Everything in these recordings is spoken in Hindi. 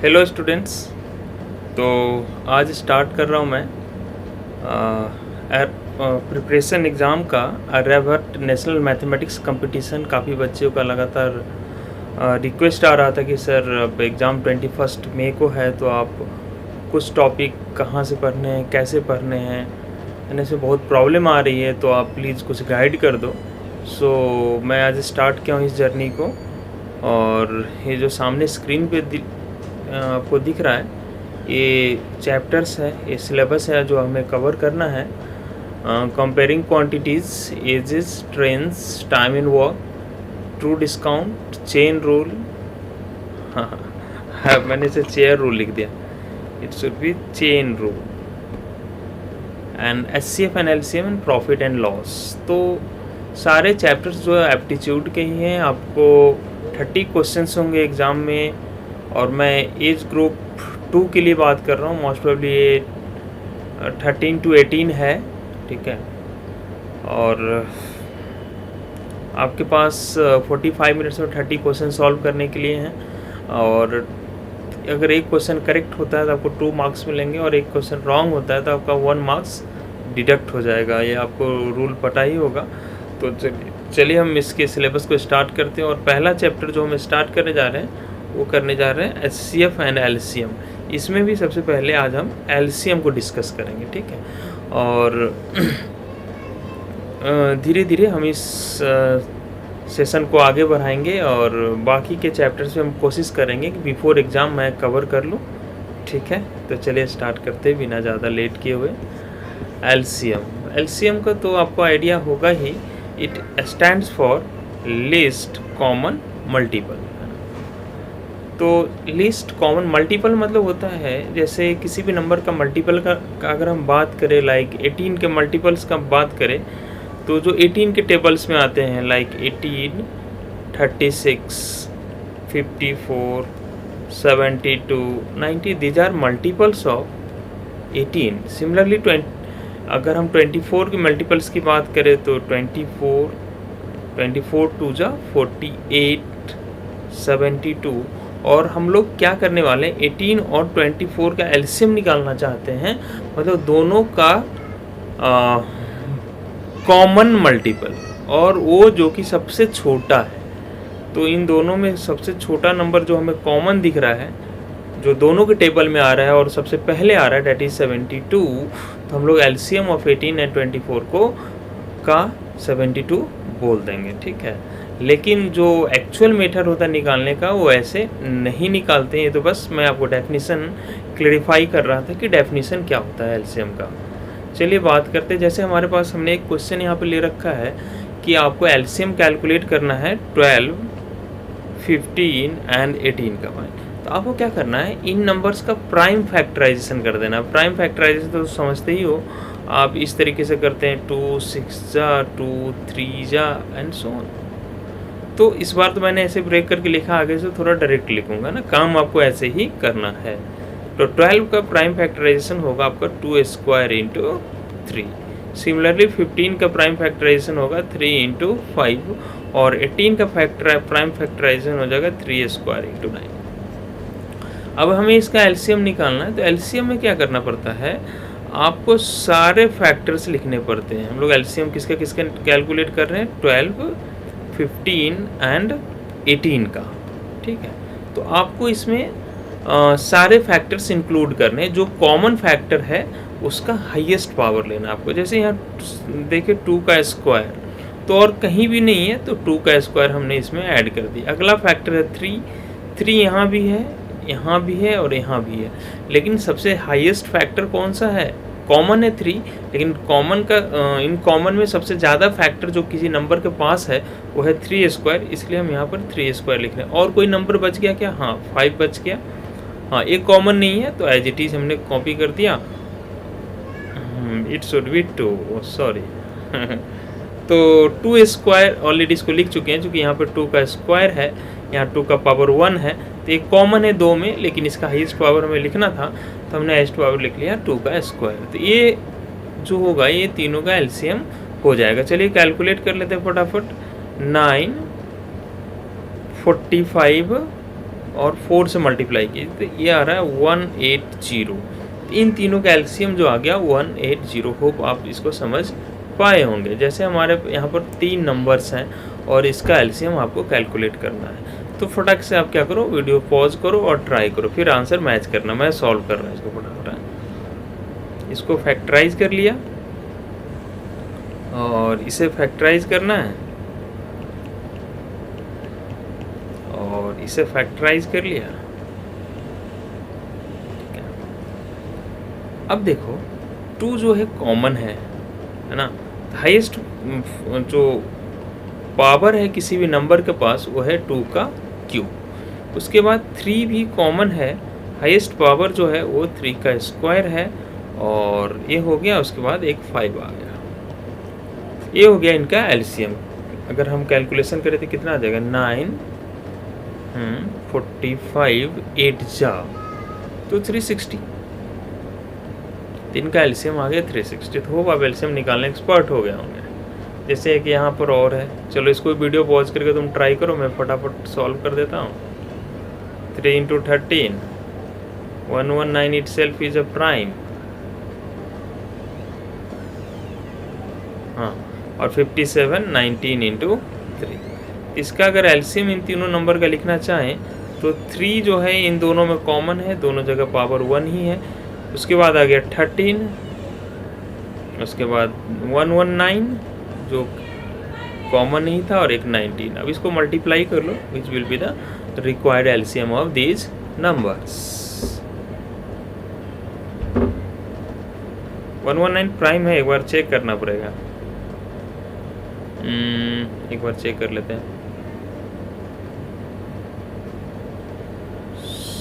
Hello students. तो आज स्टार्ट कर रहा हूँ मैं प्रिपरेशन एग्ज़ाम का आर्यभट्ट नेशनल मैथमेटिक्स कंपटीशन। काफ़ी बच्चों का लगातार रिक्वेस्ट आ रहा था कि सर अब एग्ज़ाम 21 मई को है, तो आप कुछ टॉपिक कहाँ से पढ़ने हैं, कैसे पढ़ने हैं, यानी से बहुत प्रॉब्लम आ रही है, तो आप प्लीज़ कुछ गाइड कर दो। सो मैं आज स्टार्ट किया हूँ इस जर्नी को। और ये जो सामने स्क्रीन पे आपको दिख रहा है, ये चैप्टर्स है, ये सिलेबस है जो हमें कवर करना है। Comparing quantities, ages, trends, time in work, true discount, chain rule. हाँ, मैंने इसे चेयर रूल लिख दिया, it should be chain rule, and HCF and LCM and profit and loss. तो सारे चैप्टर्स जो है एप्टीट्यूड के ही हैं। आपको 30 क्वेश्चंस होंगे एग्ज़ाम में, और मैं एज ग्रुप 2 के लिए बात कर रहा हूँ। मोस्ट प्रॉब्ली ये 13 to 18 है, ठीक है। और आपके पास 45 मिनट्स में 30 क्वेश्चन सॉल्व करने के लिए हैं। और अगर एक क्वेश्चन करेक्ट होता है तो आपको 2 मार्क्स मिलेंगे, और एक क्वेश्चन रॉन्ग होता है तो आपका 1 मार्क्स डिडक्ट हो जाएगा। ये आपको रूल पता ही होगा। तो चलिए हम इसके सिलेबस को स्टार्ट करते हैं। और पहला चैप्टर जो हम स्टार्ट करने जा रहे हैं वो करने जा रहे हैं एचसीएफ एंड एलसीएम। इसमें भी सबसे पहले आज हम एलसीएम को डिस्कस करेंगे, ठीक है। और धीरे धीरे हम इस सेशन को आगे बढ़ाएंगे, और बाकी के चैप्टर्स में हम कोशिश करेंगे कि बिफोर एग्ज़ाम मैं कवर कर लूँ, ठीक है। तो चलिए स्टार्ट करते हैं बिना ज़्यादा लेट किए हुए। एलसीएम का तो आपको आइडिया होगा ही, it stands for least common multiple. तो लीस्ट कॉमन मल्टीपल मतलब होता है, जैसे किसी भी नंबर का मल्टीपल का अगर हम बात करें, लाइक 18 के मल्टीपल्स का बात करें, तो जो 18 के टेबल्स में आते हैं, like 18, 36, 54, 72, 90, these are multiples of 18। Similarly अगर हम 24 के मल्टीपल्स की बात करें तो 24 टू जा 48, 72। और हम लोग क्या करने वाले हैं, 18 और 24 का एलसीएम निकालना चाहते हैं, मतलब दोनों का कॉमन मल्टीपल, और वो जो कि सबसे छोटा है। तो इन दोनों में सबसे छोटा नंबर जो हमें कॉमन दिख रहा है, जो दोनों के टेबल में आ रहा है और सबसे पहले आ रहा है, डेट इज़ 72। तो हम लोग एलसीएम ऑफ 18 एंड 24 को का 72 बोल देंगे, ठीक है। लेकिन जो एक्चुअल मेथड होता है निकालने का, वो ऐसे नहीं निकालते हैं। तो बस मैं आपको डेफिनेशन क्लैरिफाई कर रहा था कि डेफिनेशन क्या होता है एलसीएम का। चलिए बात करते हैं। जैसे हमारे पास हमने एक क्वेश्चन यहाँ पे ले रखा है कि आपको एलसीएम कैलकुलेट करना है 12, 15 एंड 18 का। तो आपको क्या करना है, इन नंबर्स का प्राइम फैक्टराइजेशन कर देना। प्राइम फैक्टराइजेशन तो समझते ही हो आप, इस तरीके से करते हैं 2 6 जा 2 3 जा एंड सो ऑन। तो इस बार तो मैंने ऐसे ब्रेक करके लिखा, आगे से थोड़ा डायरेक्ट लिखूंगा ना, काम आपको ऐसे ही करना है। तो 12 का प्राइम फैक्टराइजेशन होगा आपका 2 स्क्वायर इंटू 3। सिमिलरली 15 का प्राइम फैक्टराइजेशन होगा 3 इंटू 5, और 18 का प्राइम फैक्टराइजेशन हो जाएगा 3 स्क्वायर इंटू 9। अब हमें इसका एलसीएम निकालना है। तो एलसीएम में क्या करना पड़ता है, आपको सारे फैक्टर्स लिखने पड़ते हैं। हम लोग एलसीएम किसका किसका कैलकुलेट कर रहे हैं, 12, 15 एंड 18 का, ठीक है। तो आपको इसमें सारे फैक्टर्स इंक्लूड करने, जो कॉमन फैक्टर है उसका हाईएस्ट पावर लेना आपको। जैसे यहाँ देखिए 2 का स्क्वायर, तो और कहीं भी नहीं है, तो 2 का स्क्वायर हमने इसमें ऐड कर दिया। अगला फैक्टर है 3 यहाँ भी है, यहाँ भी है और यहाँ भी है। लेकिन सबसे हाईएस्ट फैक्टर कौन सा है, कॉमन है 3, लेकिन कॉमन का इन कॉमन में सबसे ज़्यादा फैक्टर जो किसी नंबर के पास है वो है 3 स्क्वायर, इसलिए हम यहाँ पर 3 स्क्वायर लिख रहे हैं। और कोई नंबर बच गया क्या, हाँ 5 बच गया। हाँ, एक कॉमन नहीं है, तो एज इट इज़ हमने कॉपी कर दिया। It should B 2, sorry. तो 2 स्क्वायर ऑलरेडी इसको लिख चुके हैं, क्योंकि यहाँ पर 2 का स्क्वायर है, यहाँ 2 का पावर 1 है, तो एक कॉमन है 2 में, लेकिन इसका हाईएस्ट पावर हमें लिखना था, तो हमने हाईएस्ट पावर लिख लिया 2 का स्क्वायर। तो ये जो होगा, ये तीनों का एलसीएम हो जाएगा। चलिए कैलकुलेट कर लेते हैं फटाफट। 9, 45, और 4 से मल्टीप्लाई किए तो ये आ रहा है 180। इन तीनों का एलसीएम जो आ गया 180। होप आप इसको समझ पाए होंगे। जैसे हमारे यहाँ पर 3 नंबर्स हैं और इसका एलसीएम आपको कैलकुलेट करना है, तो फटाक से आप क्या करो, वीडियो पॉज करो और ट्राई करो, फिर आंसर मैच करना। मैं सॉल्व कर रहा हूँ इसको फटाफट। इसको फैक्टराइज कर लिया और इसे फैक्टराइज करना है और इसे फैक्टराइज कर लिया। अब देखो 2 जो है कॉमन है ना, हाईएस्ट जो पावर है किसी भी नंबर के पास वो है 2 का क्यूब। उसके बाद 3 भी कॉमन है, हाईएस्ट पावर जो है वो 3 का स्क्वायर है और ये हो गया। उसके बाद एक 5 आ गया। ये हो गया इनका एलसीएम। अगर हम कैलकुलेशन करें तो कितना आ जाएगा, 9 45 8 जा तो 360। तो इनका एलसीएम आ गया 360। तो होप आप एलसीएम निकालने एक्सपर्ट हो गए होंगे। जैसे कि यहाँ पर और है, चलो इसको वीडियो पॉज करके तुम ट्राई करो, मैं फटाफट सॉल्व कर देता हूँ। 3 × 13 119 itself इज अ प्राइम। हाँ, और 57 19 × 3। इसका अगर एलसीएम इन तीनों नंबर का लिखना चाहें तो 3 जो है इन दोनों में कॉमन है, दोनों जगह पावर 1 ही है। उसके बाद आ गया 13, उसके बाद 119 जो कॉमन नहीं था और एक 19। अब इसको मल्टीप्लाई कर लो, which will be the required LCM of these numbers. 119 prime है, एक बार चेक करना पड़ेगा। एक बार चेक कर लेते हैं।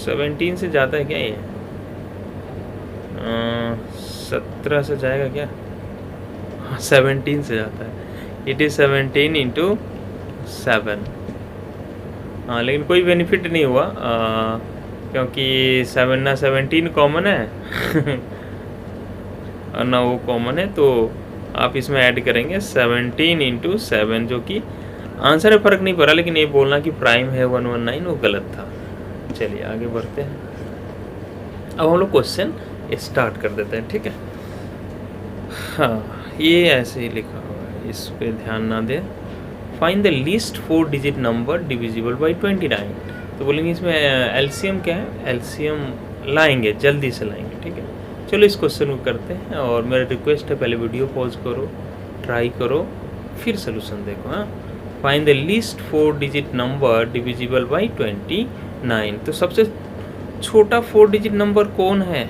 17 से जाता है क्या ये? 17 से जाएगा क्या? 17 से जाता है। It is 17 × 7। हाँ, लेकिन कोई बेनिफिट नहीं हुआ क्योंकि 7 ना 17 कॉमन है और ना वो कॉमन है, तो आप इसमें ऐड करेंगे 17 × 7, जो कि आंसर में फ़र्क नहीं पड़ा, लेकिन ये बोलना कि प्राइम है 119 वो गलत था। चलिए आगे बढ़ते हैं। अब हम लोग क्वेश्चन स्टार्ट कर देते हैं, ठीक है। हाँ, ये ऐसे ही लिखा हुआ है, इस पे ध्यान ना दें। Find the least 4 digit number divisible by 29। तो बोलेंगे इसमें एलसीएम क्या है, एलसीएम लाएंगे, जल्दी से लाएंगे, ठीक है। चलो इस क्वेश्चन को करते हैं और मेरा रिक्वेस्ट है पहले वीडियो पॉज करो, ट्राई करो, फिर सोल्यूशन देखो। हाँ, find the least 4 digit number divisible by 29। तो सबसे छोटा 4 डिजिट नंबर कौन है?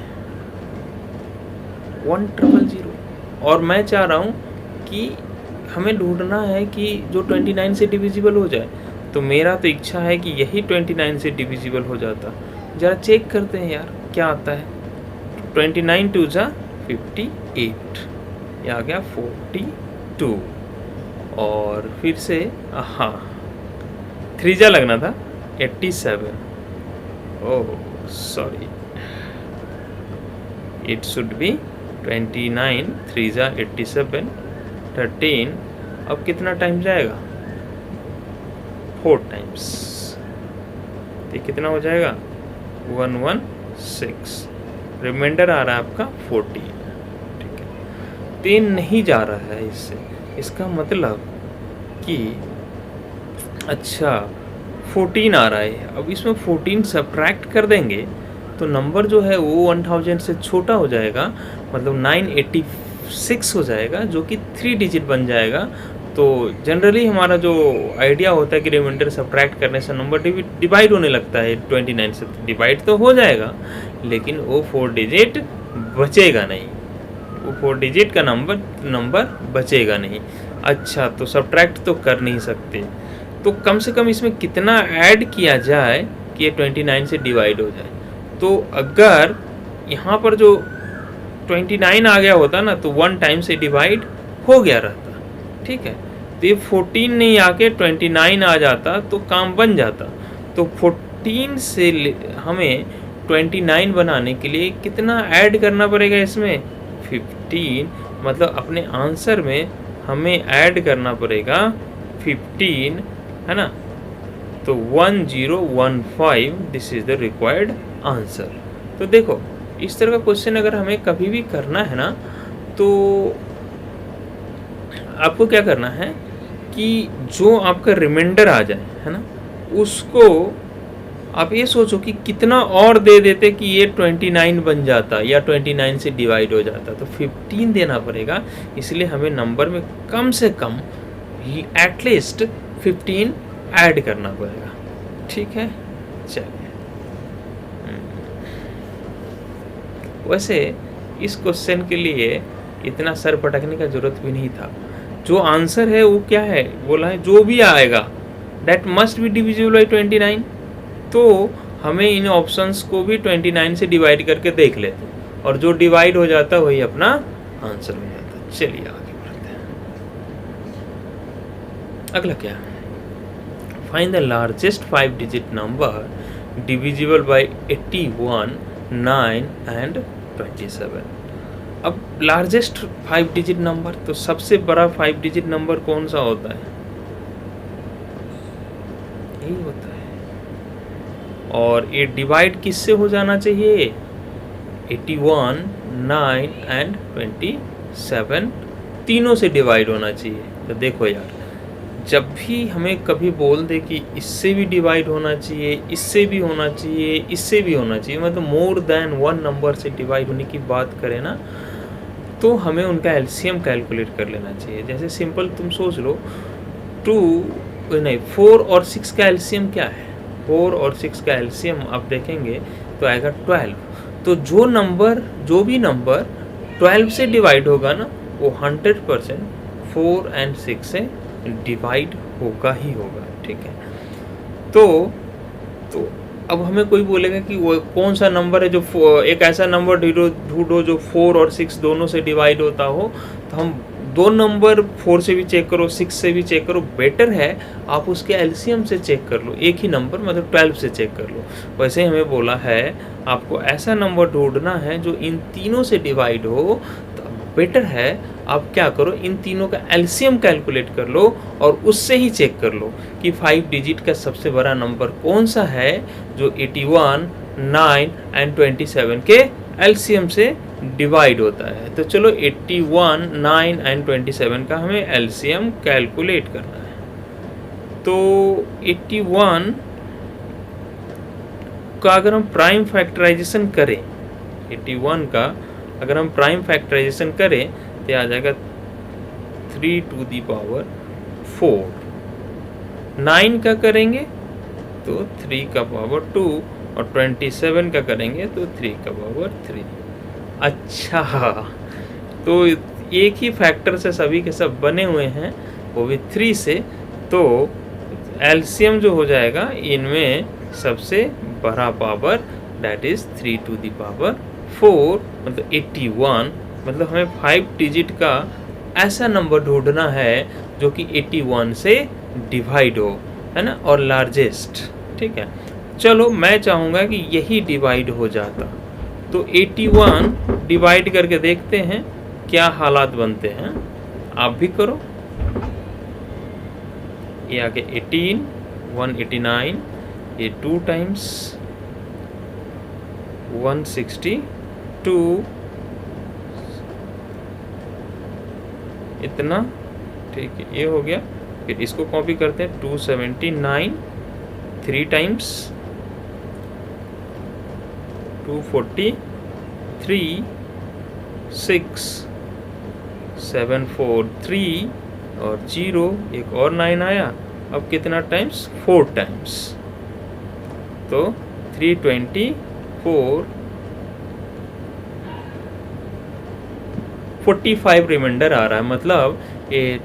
1000। और मैं चाह रहा हूँ कि हमें ढूंढना है कि जो 29 से डिविजिबल हो जाए। तो मेरा तो इच्छा है कि यही 29 से डिविजिबल हो जाता। ज़रा चेक करते हैं यार क्या आता है। 29 × 2 = 58, ये आ गया 42। और फिर से हाँ 3 जा लगना था 87। Oh sorry, it should B 29 3 × 87 13। अब कितना टाइम जाएगा? 4 टाइम्स। तो कितना हो जाएगा? 116। रिमाइंडर आ रहा है आपका 14, ठीक है। 10 नहीं जा रहा है इससे, इसका मतलब कि अच्छा 14 आ रहा है। अब इसमें 14 सब्ट्रैक्ट कर देंगे तो नंबर जो है वो 1000 से छोटा हो जाएगा, मतलब 986 हो जाएगा, जो कि 3 डिजिट बन जाएगा। तो जनरली हमारा जो आइडिया होता है कि रिमाइंडर सब्ट्रैक्ट करने से नंबर डिवाइड होने लगता है। 29 से डिवाइड तो हो जाएगा, लेकिन वो 4 डिजिट बचेगा नहीं, वो 4 डिजिट का नंबर बचेगा नहीं। अच्छा, तो सब्ट्रैक्ट तो कर नहीं सकते, तो कम से कम इसमें कितना ऐड किया जाए कि ये 29 से डिवाइड हो जाए। तो अगर यहाँ पर जो 29 आ गया होता ना, तो 1 टाइम से डिवाइड हो गया रहता, ठीक है। तो ये 14 नहीं आके 29 आ जाता तो काम बन जाता। तो 14 से हमें 29 बनाने के लिए कितना ऐड करना पड़ेगा इसमें? 15। मतलब अपने आंसर में हमें ऐड करना पड़ेगा 15, है ना। तो 1015 this is the required answer. तो देखो इस तरह का क्वेश्चन अगर हमें कभी भी करना है ना, तो आपको क्या करना है कि जो आपका रिमाइंडर आ जाए है ना, उसको आप ये सोचो कि कितना और दे देते कि ये 29 बन जाता या 29 से डिवाइड हो जाता, तो 15 देना पड़ेगा। इसलिए हमें नंबर में कम से कम एटलीस्ट 15 ऐड करना पड़ेगा। ठीक है, चलिए। वैसे इस क्वेश्चन के लिए इतना सर पटकने का जरूरत भी नहीं था। जो आंसर है वो क्या है, बोला है जो भी आएगा that must be divisible by 29। तो हमें इन ऑप्शंस को भी 29 से डिवाइड करके देख लेते, और जो डिवाइड हो जाता वही अपना आंसर हो जाता। चलिए आगे बढ़ते हैं। अगला क्या है, find the largest 5 digit number divisible by 81, 9 and 27। अब लार्जेस्ट 5 डिजिट नंबर, तो सबसे बड़ा 5 डिजिट नंबर कौन सा होता है, यही होता है। और ये डिवाइड किससे हो जाना चाहिए, 81, 9 एंड 27 तीनों से डिवाइड होना चाहिए। तो देखो यार, जब भी हमें कभी बोल दे कि इससे भी डिवाइड होना चाहिए, इससे भी होना चाहिए, इससे भी होना चाहिए, मतलब मोर देन 1 नंबर से डिवाइड होने की बात करें ना, तो हमें उनका एलसीएम कैलकुलेट कर लेना चाहिए। जैसे सिंपल तुम सोच लो, 4 और 6 का एलसीएम क्या है, 4 और 6 का एलसीएम आप देखेंगे तो आएगा 12। तो जो भी नंबर 12 से डिवाइड होगा ना, वो 100% 4 और 6 से डिवाइड होगा ही होगा। ठीक है, तो अब हमें कोई बोलेगा कि वो कौन सा नंबर है जो एक ऐसा नंबर ढूंढो जो 4 और 6 दोनों से डिवाइड होता हो। तो हम दो नंबर 4 से भी चेक करो, 6 से भी चेक करो, बेटर है आप उसके एलसीएम से चेक कर लो। एक ही नंबर मतलब 12 से चेक कर लो। वैसे हमें बोला है आपको ऐसा नंबर ढूंढना है जो इन तीनों से डिवाइड हो, तो बेटर है आप क्या करो, इन तीनों का एलसीएम कैलकुलेट कर लो और उससे ही चेक कर लो कि 5 डिजिट का सबसे बड़ा नंबर कौन सा है जो 81, 9 एंड 27 के एलसीएम से डिवाइड होता है। तो चलो 81, 9 एंड 27 का हमें एलसीएम कैलकुलेट करना है। तो 81 का अगर हम प्राइम फैक्टराइजेशन करें, 81 का अगर हम प्राइम फैक्टराइजेशन करें तो आ जाएगा 3 टू दी पावर 4। 9 का करेंगे तो 3 का पावर 2, और 27 का करेंगे तो 3 का पावर 3। अच्छा, तो एक ही फैक्टर से सभी के सब बने हुए हैं, वो भी 3 से। तो एलसीएम जो हो जाएगा इनमें सबसे बड़ा power that is 3 to the power 4, मतलब 81। मतलब हमें 5 डिजिट का ऐसा नंबर ढूंढना है जो कि 81 से डिवाइड हो, है ना, और लार्जेस्ट। ठीक है, चलो मैं चाहूँगा कि यही डिवाइड हो जाता। तो 81 डिवाइड करके देखते हैं क्या हालात बनते हैं। आप भी करो। ये आगे 18, 189, ये 2 टाइम्स 162 इतना। ठीक है, ये हो गया। फिर इसको कॉपी करते हैं, 279 3 टाइम्स 243 6 743 और 0, एक और 9 आया। अब कितना टाइम्स, 4 टाइम्स, तो 324 45 रिमाइंडर आ रहा है। मतलब ये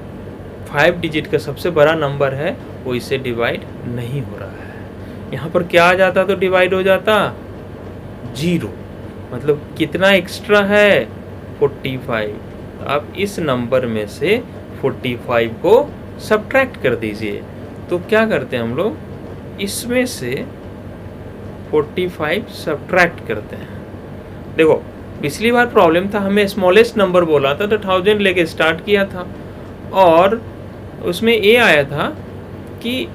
5 डिजिट का सबसे बड़ा नंबर है, वो इससे डिवाइड नहीं हो रहा है। यहाँ पर क्या आ जाता तो डिवाइड हो जाता 0। मतलब कितना एक्स्ट्रा है, 45। आप इस नंबर में से 45 को सब्ट्रैक्ट कर दीजिए। तो क्या करते हैं हम लोग, इसमें से 45 सब्ट्रैक्ट करते हैं। देखो पिछली बार प्रॉब्लम था, हमें स्मॉलेस्ट नंबर बोला था तो 1000 लेके स्टार्ट किया था, और उसमें ये आया था कि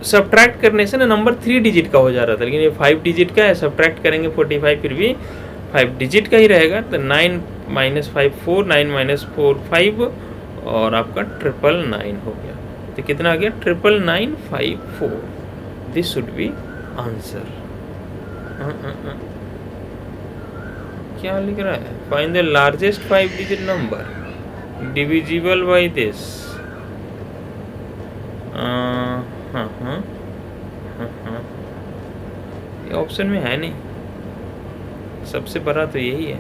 सब्ट्रैक्ट करने से ना नंबर 3 डिजिट का हो जा रहा था, लेकिन ये 5 डिजिट का है। सब्ट्रैक्ट करेंगे 45 फिर भी 5 डिजिट का ही रहेगा। तो 9 - 5 4, 9 - 4 5 और आपका 999 हो गया। तो कितना आ गया? 99954। This should be answer. क्या लिख रहा है? Find the largest 5 digit number divisible by this. हाँ, ये ऑप्शन में है नहीं। सबसे बड़ा तो यही है।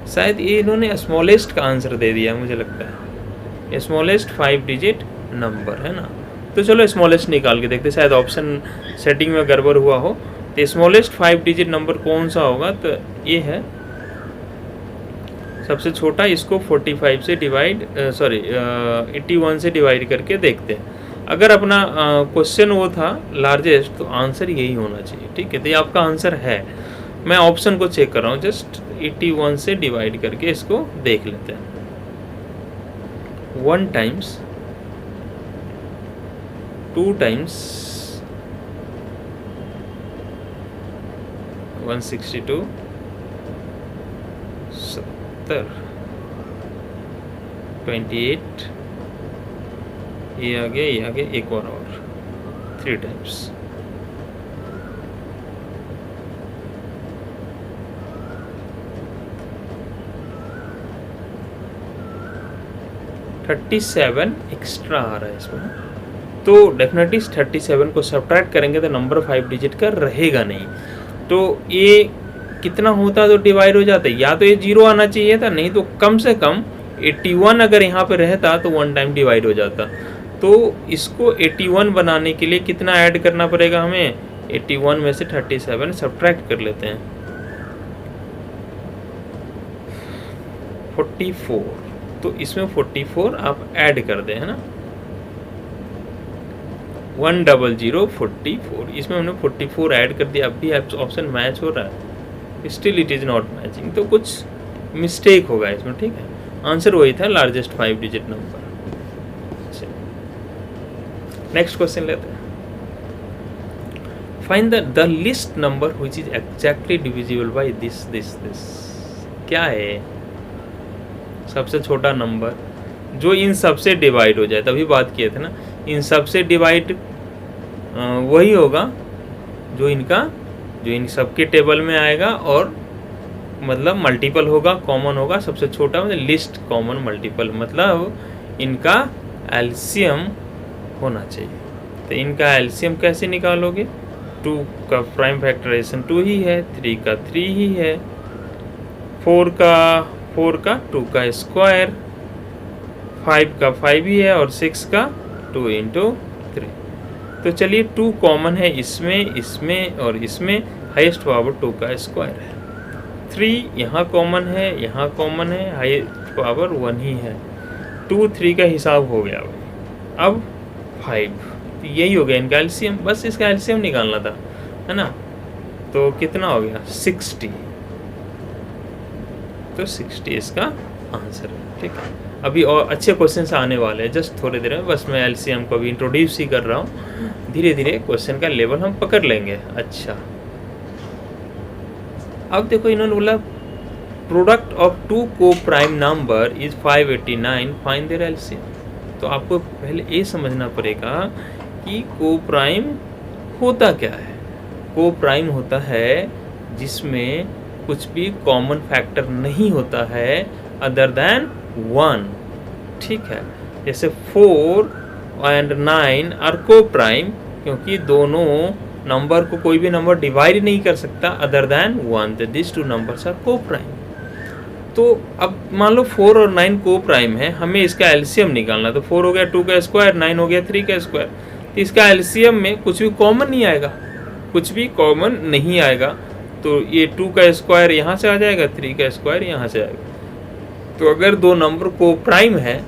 शायद ये इन्होंने स्मॉलेस्ट का आंसर दे दिया, मुझे लगता है स्मॉलेस्ट 5 डिजिट नंबर है ना। तो चलो स्मॉलेस्ट निकाल के देखते, शायद ऑप्शन सेटिंग में गड़बड़ हुआ हो। तो स्मॉलेस्ट 5 डिजिट नंबर कौन सा होगा? तो ये है सबसे छोटा। इसको 45 से डिवाइड 81 से डिवाइड करके देखते हैं। अगर अपना क्वेश्चन वो था लार्जेस्ट, तो आंसर यही होना चाहिए। ठीक है, तो ये आपका आंसर है। मैं ऑप्शन को चेक कर रहा हूँ, जस्ट 81 से डिवाइड करके इसको देख लेते हैं। 1 टाइम्स 2 टाइम्स 162 70 28 ये आगे एक और 3 टाइम्स 37 एक्स्ट्रा आ रहा है इसमें। तो डेफिनेटली 37 को सब्ट्रैक्ट करेंगे तो नंबर 5 डिजिट का रहेगा नहीं। तो ये कितना होता तो डिवाइड हो जाता, या तो ये 0 आना चाहिए था, नहीं तो कम से कम 81 अगर यहाँ पे रहता तो 1 टाइम डिवाइड हो जाता। तो इसको 81 बनाने के लिए कितना ऐड करना पड़ेगा हमें? 81 में से 37 सब्ट्रैक्ट कर लेते हैं। 44, तो इसमें 44 आप ऐड कर दें, है ना। 10044, इसमें हमने 44 ऐड कर दिया। अब भी ऑप्शन मैच हो रहा है, still it is not matching. तो कुछ मिस्टेक होगा इसमें। ठीक है, आंसर वही था, largest 5 digit number. Next question लेते हैं। Find the least number which is exactly divisible by this this this. क्या है सबसे छोटा नंबर जो इन सब से डिवाइड हो जाए? तभी बात किए थे ना, इन सब से डिवाइड वही होगा जो इन सब के टेबल में आएगा, और मतलब मल्टीपल होगा, कॉमन होगा। सबसे छोटा मतलब लिस्ट कॉमन मल्टीपल, मतलब इनका एलसीएम होना चाहिए। तो इनका एलसीएम कैसे निकालोगे? 2 का प्राइम फैक्टराइजेशन 2 ही है, 3 का 3 ही है, 4 का 2 का स्क्वायर, 5 का 5 ही है, और 6 का 2 × 3। तो चलिए 2 कॉमन है इसमें और इसमें, हाईएस्ट पावर 2 का स्क्वायर है। 3 यहाँ कॉमन है, यहाँ कॉमन है, हाईएस्ट पावर 1 ही है। 2 3 का हिसाब हो गया। अब 5, तो यही हो गया इनका एलसीएम। बस इसका एलसीएम निकालना था, है ना। तो कितना हो गया? 60। तो 60 इसका आंसर है। ठीक है, अभी और अच्छे क्वेश्चन आने वाले हैं जस्ट थोड़ी देर में। बस मैं एलसीएम को अभी इंट्रोड्यूस ही कर रहा हूँ, धीरे धीरे क्वेश्चन का लेवल हम पकड़ लेंगे। अच्छा, अब देखो इन्होंने बोला product of 2 coprime number is 589, find their LCM. तो आपको पहले ये समझना पड़ेगा कि को प्राइम होता क्या है। को प्राइम होता है जिसमें कुछ भी कॉमन फैक्टर नहीं होता है अदर देन 1। ठीक है, जैसे 4 और 9 आर को प्राइम, क्योंकि दोनों नंबर को कोई भी नंबर डिवाइड नहीं कर सकता other than 1। This 2 numbers are coprime. तो अब मान लो 4 और 9 को प्राइम है, हमें इसका एलसीएम निकालना। तो 4 हो गया 2 का स्क्वायर, 9 हो गया 3 का स्क्वायर। तो इसका एलसीएम में कुछ भी कॉमन नहीं आएगा, कुछ भी कॉमन नहीं आएगा। तो ये 2 का स्क्वायर यहाँ से आ जाएगा, 3 का स्क्वायर यहाँ से आएगा। तो अगर 2 नंबर को प्राइम है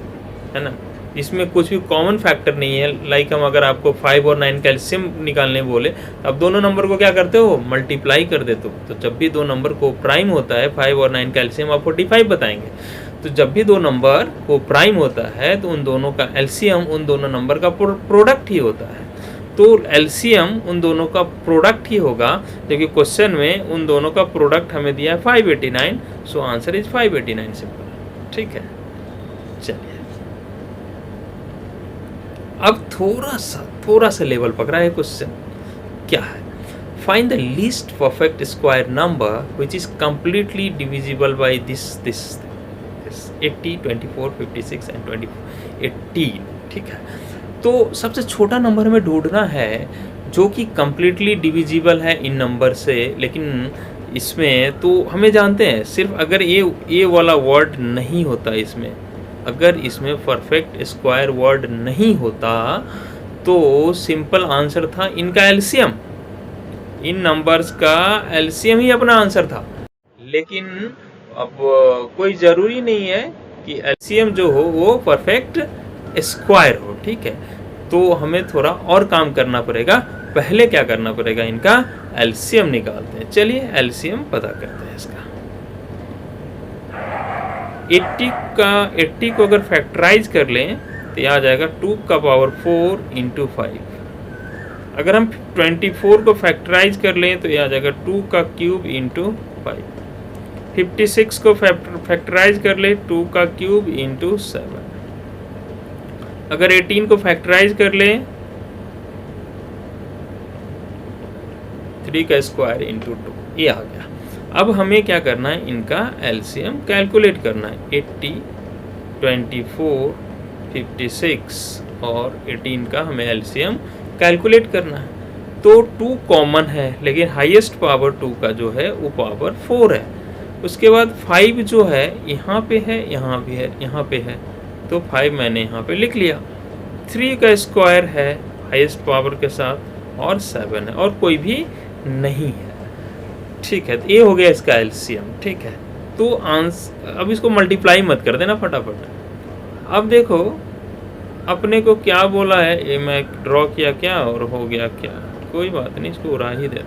ना, इसमें कुछ भी कॉमन फैक्टर नहीं है, लाइक हम अगर आपको 5 और 9 का एलसीएम निकालने बोले, अब दोनों नंबर को क्या करते हो? मल्टीप्लाई कर देते हो। तो जब भी 2 नंबर को प्राइम होता है 5 और 9 का एलसीएम आप 45 बताएंगे। तो जब भी दो नंबर को प्राइम होता है तो उन दोनों का एलसीएम उन दोनों नंबर का प्रोडक्ट ही होता है। तो एलसीएम उन दोनों का प्रोडक्ट ही होगा, क्योंकि क्वेश्चन में उन दोनों का प्रोडक्ट हमें दिया है 589, सो आंसर इज 589 सिंपल। ठीक है, चलिए अब थोड़ा सा लेवल पकड़ा है क्वेश्चन। क्या है? Find the least perfect square number which is completely divisible by this 80, 24, 56 and 18। ठीक है, तो सबसे छोटा नंबर हमें ढूंढना है जो कि कंप्लीटली डिविजिबल है इन नंबर से। लेकिन इसमें तो हमें जानते हैं सिर्फ अगर ये वाला वर्ड नहीं होता, इसमें अगर इसमें परफेक्ट स्क्वायर वर्ड नहीं होता तो सिंपल आंसर था इनका एलसीएम, इन नंबर्स का एलसीएम ही अपना आंसर था। लेकिन अब कोई ज़रूरी नहीं है कि एलसीएम जो हो वो परफेक्ट स्क्वायर हो। ठीक है, तो हमें थोड़ा और काम करना पड़ेगा। पहले क्या करना पड़ेगा, इनका एलसीएम निकालते हैं। चलिए एलसीएम पता करते हैं इसका। 80 को अगर फैक्टराइज कर लें तो यह आ जाएगा 2 का पावर 4 इंटू 5। अगर हम 24 को फैक्टराइज कर लें तो यह आ जाएगा 2 का क्यूब इंटू 5। 56 को फैक्टराइज कर ले 2 का क्यूब इंटू 7। अगर 18 को फैक्टराइज कर ले 3 का स्क्वायर इंटू 2, ये आ गया। अब हमें क्या करना है, इनका एलसीएम कैलकुलेट करना है। 80, 24, 56 और 18 का हमें एलसीएम कैलकुलेट करना है। तो 2 कॉमन है, लेकिन हाईएस्ट पावर 2 का जो है वो पावर 4 है। उसके बाद 5 जो है यहाँ पे है, यहाँ भी है, यहाँ पे है, तो 5 मैंने यहाँ पे लिख लिया। 3 का स्क्वायर है हाईएस्ट पावर के साथ और 7 है और कोई भी नहीं है। ठीक है, तो ये हो गया इसका एलसीएम। ठीक है, तो आंसर अब इसको मल्टीप्लाई मत कर देना फटाफट। अब देखो अपने को क्या बोला है, ये मैं ड्रॉ किया क्या और हो गया क्या, कोई बात नहीं, इसको उड़ा ही दे।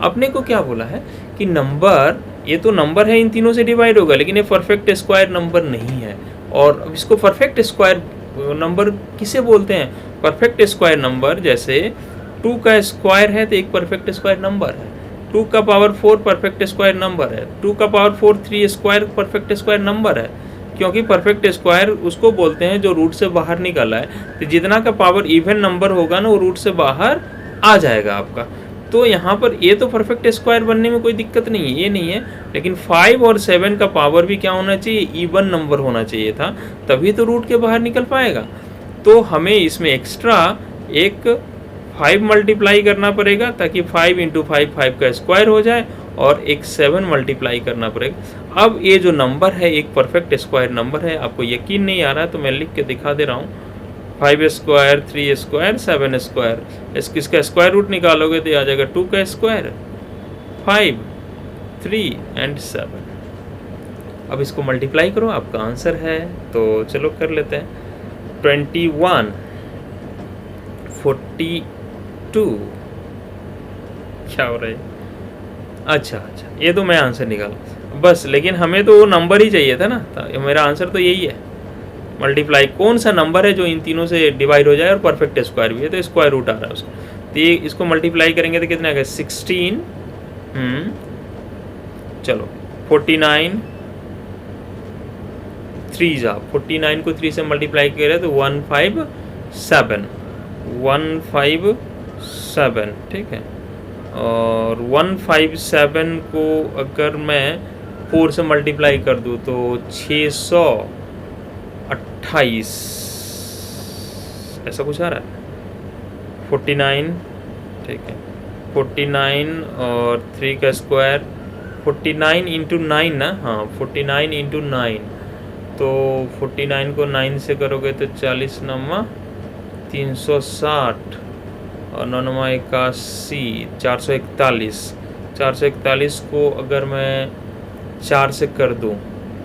अपने को क्या बोला है कि नंबर, ये तो नंबर है, इन तीनों से डिवाइड होगा, लेकिन ये परफेक्ट स्क्वायर नंबर नहीं है। और अब इसको परफेक्ट स्क्वायर नंबर किसे बोलते हैं? परफेक्ट स्क्वायर नंबर, जैसे 2 का स्क्वायर है तो एक परफेक्ट स्क्वायर नंबर है, 2 का पावर 4 परफेक्ट स्क्वायर नंबर है, 2 का power 4 3 square perfect square number है। क्योंकि परफेक्ट स्क्वायर उसको बोलते हैं जो रूट से बाहर निकला है, तो जितना का पावर इवन नंबर होगा ना वो रूट से बाहर आ जाएगा आपका। तो यहाँ पर ये तो परफेक्ट स्क्वायर बनने में कोई दिक्कत नहीं है, ये नहीं है। लेकिन 5 और 7 का पावर भी क्या होना चाहिए, इवन नंबर होना चाहिए था, तभी तो रूट के बाहर निकल पाएगा। तो हमें इसमें एक्स्ट्रा एक 5 मल्टीप्लाई करना पड़ेगा, ताकि 5 इंटू 5 5 का स्क्वायर हो जाए, और एक 7 मल्टीप्लाई करना पड़ेगा। अब ये जो नंबर है एक परफेक्ट स्क्वायर नंबर है। आपको यकीन नहीं आ रहा है तो मैं लिख के दिखा दे रहा हूँ। 5 स्क्वायर, 3 स्क्वायर, 7 स्क्वायर, इसका स्क्वायर रूट निकालोगे तो आ जाएगा 2 का स्क्वायर, 5, 3 एंड 7। अब इसको मल्टीप्लाई करो, आपका आंसर है। तो चलो कर लेते हैं। 21, 42 क्या हो रहा है? अच्छा, ये तो मैं आंसर निकाला बस, लेकिन हमें तो वो नंबर ही चाहिए था ना, तो मेरा आंसर तो यही है। मल्टीप्लाई कौन सा नंबर है जो इन तीनों से डिवाइड हो जाए और परफेक्ट स्क्वायर भी है, तो स्क्वायर रूट आ रहा है उसका। तो ये इसको मल्टीप्लाई करेंगे तो कितना आएगा, 16, चलो 49, 3 जा 49 को 3 से मल्टीप्लाई करें तो 157, 157, ठीक है। और 157 को अगर मैं 4 से मल्टीप्लाई कर दूँ तो 628 ऐसा कुछ आ रहा है। 49, ठीक है, 49 और 3 का स्क्वायर, 49 इंटू 9 ना, हाँ 49 इंटू 9, तो 49 को 9 से करोगे तो 40 9 360 और 9 9 81, 441, 441 को अगर मैं 4 से कर दूं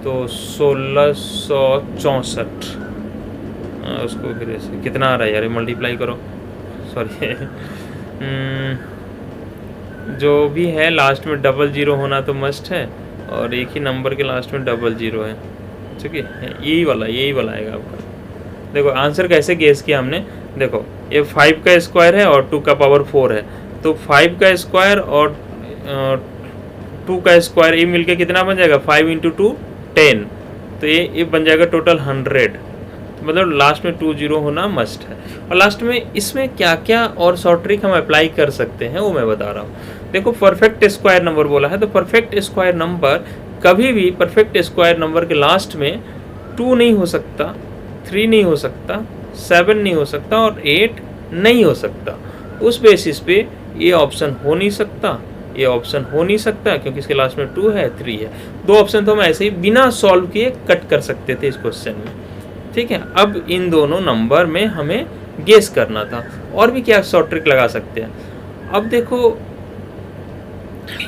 तो 1664, उसको फिर ऐसे कितना आ रहा है यार, मल्टीप्लाई करो, सॉरी जो भी है लास्ट में 00 होना तो मस्ट है, और एक ही नंबर के लास्ट में 00 है, ठीक है, यही वाला आएगा आपका। देखो आंसर कैसे गेस किया हमने, देखो ये 5 का स्क्वायर है और 2 का पावर 4 है, तो 5 का स्क्वायर और 2 का स्क्वायर ये मिलके कितना बन जाएगा, 5 इंटू 2 10, तो ये बन जाएगा टोटल 100। मतलब लास्ट में 2 0 होना मस्ट है। और लास्ट में इसमें क्या क्या और शॉर्ट ट्रिक हम अप्लाई कर सकते हैं वो मैं बता रहा हूँ। देखो परफेक्ट स्क्वायर नंबर बोला है, तो परफेक्ट स्क्वायर नंबर कभी भी परफेक्ट स्क्वायर नंबर के लास्ट में 2 नहीं हो सकता, 3 नहीं हो सकता, 7 नहीं हो सकता और 8 नहीं हो सकता। उस बेसिस पे ये ऑप्शन हो नहीं सकता, ये ऑप्शन हो नहीं सकता, क्योंकि इसके लास्ट में 2 है 3 है। 2 ऑप्शन तो हम ऐसे ही बिना सॉल्व किए कट कर सकते थे इस क्वेश्चन में, ठीक है। अब इन दोनों नंबर में हमें गेस करना था। और भी क्या शॉर्ट ट्रिक लगा सकते हैं, अब देखो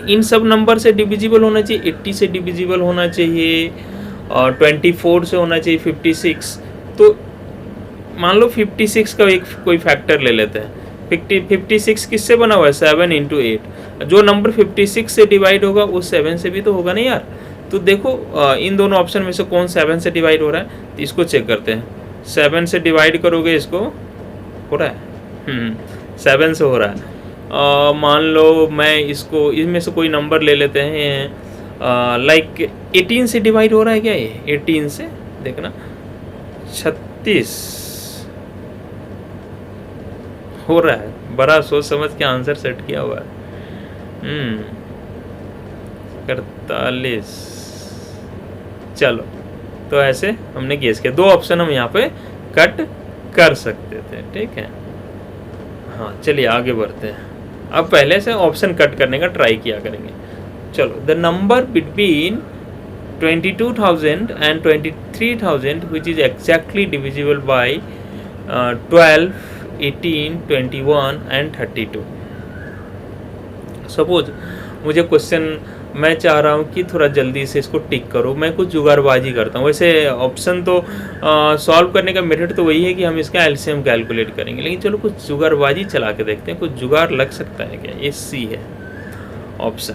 इन सब नंबर से डिविजिबल होना चाहिए, 80 से डिविजिबल होना चाहिए और 24 से होना चाहिए 56। तो मान लो 56 का एक कोई फैक्टर ले लेते हैं, 56 किससे बना हुआ है, 7 इंटू 8। जो नंबर 56 से डिवाइड होगा वो 7 से भी तो होगा नहीं यार। तो देखो इन दोनों ऑप्शन में से कौन 7 से डिवाइड हो रहा है, तो इसको चेक करते हैं। 7 से डिवाइड करोगे इसको, हो रहा है 7 से हो रहा है। मान लो मैं इसको इसमें से कोई नंबर ले लेते हैं, लाइक 18 से डिवाइड हो रहा है क्या, ये 18 से देखना 36 हो रहा है। बड़ा सोच समझ के आंसर सेट किया हुआ है। 48। चलो तो ऐसे हमने गेस किया, 2 ऑप्शन हम यहाँ पे कट कर सकते थे, ठीक है। हाँ चलिए आगे बढ़ते हैं। अब पहले से ऑप्शन कट करने का ट्राई किया करेंगे। चलो, the number between 22,000 and 23,000 which is exactly divisible by 12, 18, 21 and 32। Suppose मुझे क्वेश्चन, मैं चाह रहा हूँ कि थोड़ा जल्दी से इसको टिक करो, मैं कुछ जुगाड़बाजी करता हूँ। वैसे ऑप्शन तो सॉल्व करने का मेथड तो वही है कि हम इसका एलसीएम कैलकुलेट करेंगे, लेकिन चलो कुछ जुगाड़बाजी चला के देखते हैं, कुछ जुगाड़ लग सकता है क्या। ये सी है ऑप्शन।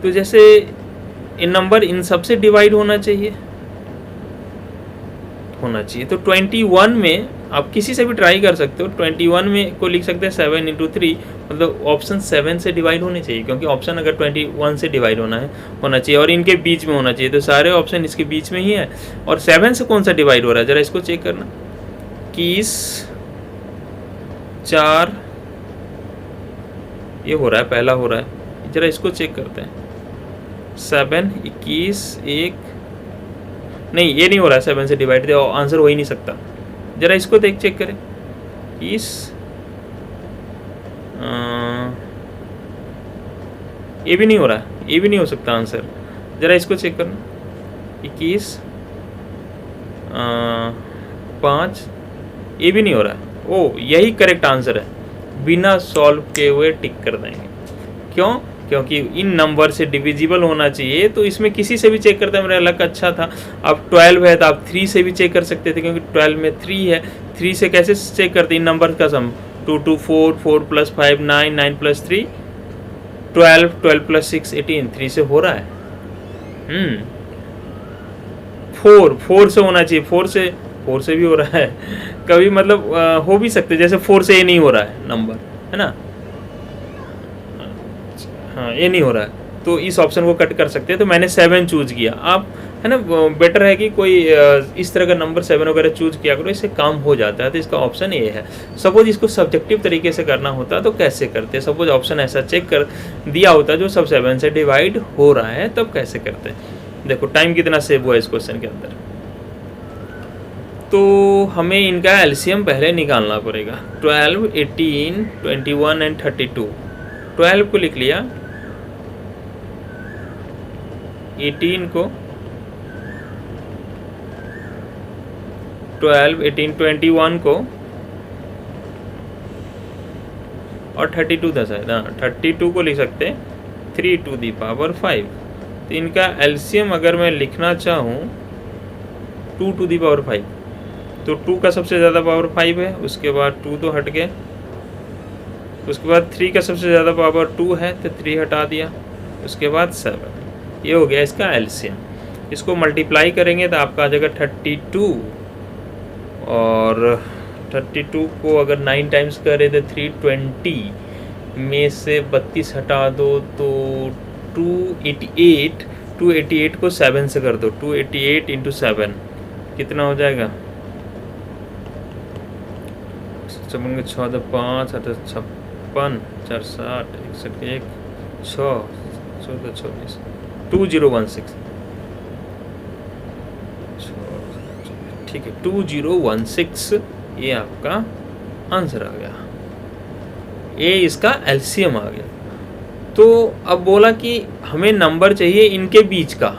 तो जैसे इन नंबर इन सब से डिवाइड होना चाहिए, तो 21 में आप किसी से भी ट्राई कर सकते हो। 21 में को लिख सकते हैं 7 इंटू 3, मतलब ऑप्शन 7 से डिवाइड होने चाहिए, क्योंकि ऑप्शन अगर 21 से डिवाइड होना चाहिए और इनके बीच में होना चाहिए, तो सारे ऑप्शन इसके बीच में ही है। और 7 से कौन सा डिवाइड हो रहा है, जरा इसको चेक करना। 21 4 ये हो रहा है, पहला हो रहा है, जरा इसको चेक करते हैं। 7 21 1 नहीं, ये नहीं हो रहा है 7 से डिवाइड, आंसर हो ही नहीं सकता। जरा इसको चेक करें। ये भी नहीं हो रहा है, ये भी नहीं हो सकता आंसर। जरा इसको चेक करना। 21 5 ये भी नहीं हो रहा है। ओ, यही करेक्ट आंसर है, बिना सॉल्व किए हुए टिक कर देंगे। क्यों? क्योंकि इन नंबर से डिविजिबल होना चाहिए, तो इसमें किसी से भी चेक करता है। मेरा लक अच्छा था। अब 12 है तो आप 3 से भी चेक कर सकते थे, क्योंकि 12 में 3 है। 3 से कैसे चेक करते इन नंबर का सम, 2 2 4 4 + 5 9 9 + 3 12 12 + 6 18 3 से हो रहा है। 4 से होना चाहिए, 4 से भी हो रहा है कभी, मतलब हो भी सकते, जैसे 4 से ये नहीं हो रहा है नंबर, है ना। हाँ, ये नहीं हो रहा है, तो इस ऑप्शन को कट कर सकते हैं। तो मैंने 7 चूज किया। आप, है ना, बेटर है कि कोई इस तरह का नंबर 7 वगैरह चूज किया करो, इससे काम हो जाता है। तो इसका ऑप्शन ये है। सपोज इसको सब्जेक्टिव तरीके से करना होता तो कैसे करते, सपोज ऑप्शन ऐसा चेक कर दिया होता जो सब 7 से डिवाइड हो रहा है, तब कैसे करते। देखो टाइम कितना सेव हुआ इस क्वेश्चन के अंदर। तो हमें इनका एलसीएम पहले निकालना पड़ेगा। 12 18 21 एंड 32। 12 को लिख लिया, 18 को 12 18 21 को और 32 था शायद, हाँ 32 को लिख सकते हैं 3 टू दी पावर 5। तो इनका एलसीएम अगर मैं लिखना चाहूँ 2 टू दी पावर 5, तो 2 का सबसे ज़्यादा पावर 5 है, उसके बाद 2 तो हट गए, उसके बाद 3 का सबसे ज़्यादा पावर 2 है तो 3 हटा दिया, उसके बाद 7। ये हो गया इसका एलसीएम। इसको मल्टीप्लाई करेंगे तो आपका आ जाएगा 32, और 32 को अगर 9 टाइम्स करें तो 320 में से 32 हटा दो तो 288, 288 को 7 से कर दो, 288 इंटू 7 कितना हो जाएगा, 56 6 5 56 4 60 61 1 6 14 24 2016, ठीक है 2016 ये आपका आंसर आ गया, ये इसका एलसीएम आ गया। तो अब बोला कि हमें नंबर चाहिए इनके बीच का,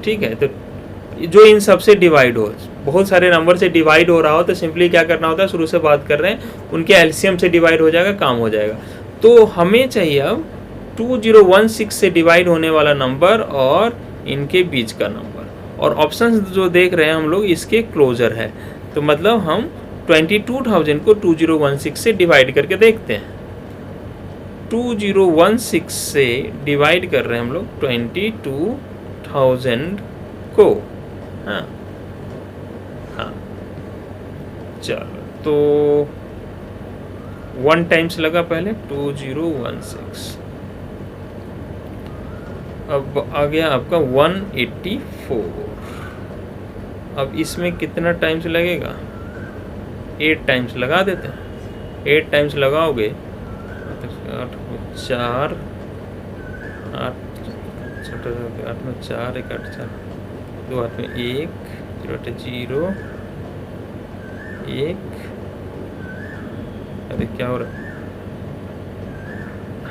ठीक है। तो जो इन सब से डिवाइड हो, बहुत सारे नंबर से डिवाइड हो रहा हो तो सिंपली क्या करना होता है, शुरू से बात कर रहे हैं, उनके एलसीएम से डिवाइड हो जाएगा, काम हो जाएगा। तो हमें चाहिए अब 2016 से डिवाइड होने वाला नंबर और इनके बीच का नंबर, और ऑप्शन जो देख रहे हैं हम लोग इसके क्लोजर है, तो मतलब हम 22,000 को 2016 से डिवाइड करके देखते हैं। 2016 से डिवाइड कर रहे हैं हम लोग 22,000 को, हाँ हाँ चलो, तो 1 टाइम्स लगा पहले 2016, अब आ गया आपका 184। अब इसमें कितना टाइम्स लगेगा, 8 टाइम्स लगा देते हैं। 8 टाइम्स लगाओगे 8 में 4 8 8 में 4 1 8 4 2 8 में 1 0 8 0 1, अरे क्या हो रहा है,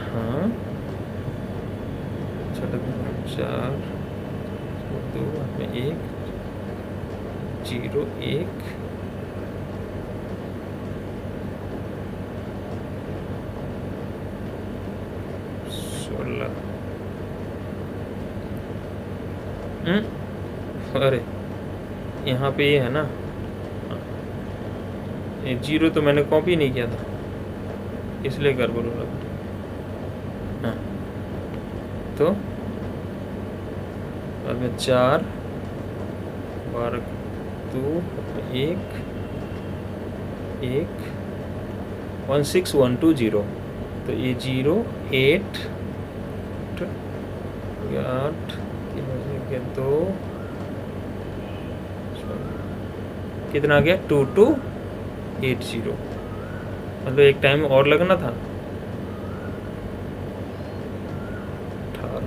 हाँ 4 2 8 में 1 0 1 16, अरे यहाँ पे ये है ना, ये 0 तो मैंने कॉपी नहीं किया था इसलिए गड़बड़ हो रहा। हाँ तो बाद में 4 12 2 1 1 16120, तो ये 0 8 8 2 कितना आ गया 2280, मतलब एक टाइम और लगना था 18,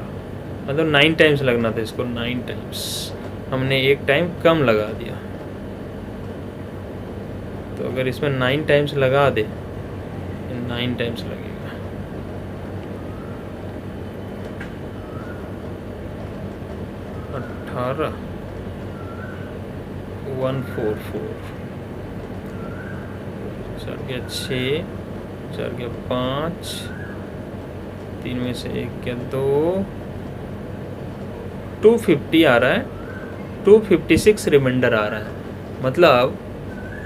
मतलब 9 टाइम्स लगना था इसको, 9 टाइम्स, हमने एक टाइम कम लगा दिया। तो अगर इसमें 9 टाइम्स लगा दे, 9 टाइम्स लगेगा, 18 144 4 गया 6 4 गया 5 3 में से 1 गया 2 250 आ रहा है, 256 रिमाइंडर आ रहा है। मतलब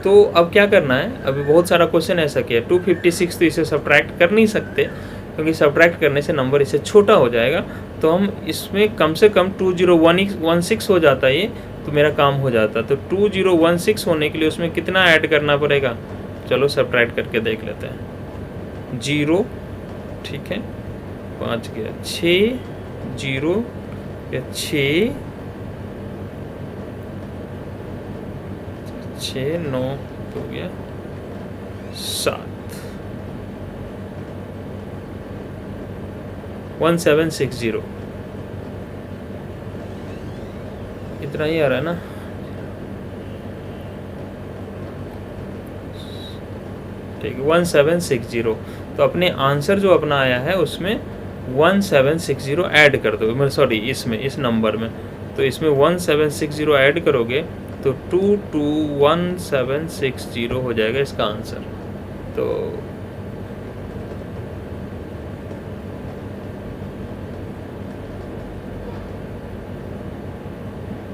तो अब क्या करना है, अभी बहुत सारा क्वेश्चन ऐसा किया 256, तो इसे सब्ट्रैक्ट कर नहीं सकते क्योंकि सब्ट्रैक्ट करने से नंबर इससे छोटा हो जाएगा। तो हम इसमें कम से कम 2016 हो जाता है ये, तो मेरा काम हो जाता। तो 2016 होने के लिए उसमें कितना ऐड करना पड़ेगा, चलो सब्ट्रैक्ट करके देख लेते हैं। 0 ठीक है, 5 गया 6 0 गया 6 6 9 हो गया 7 1760, इतना ही आ रहा है ना। ठीक है 1760, तो अपने आंसर जो अपना आया है उसमें 1760 ऐड कर दो, मतलब सॉरी इसमें इस नंबर में, तो इसमें 1760 ऐड करोगे तो 221760 हो जाएगा इसका आंसर। तो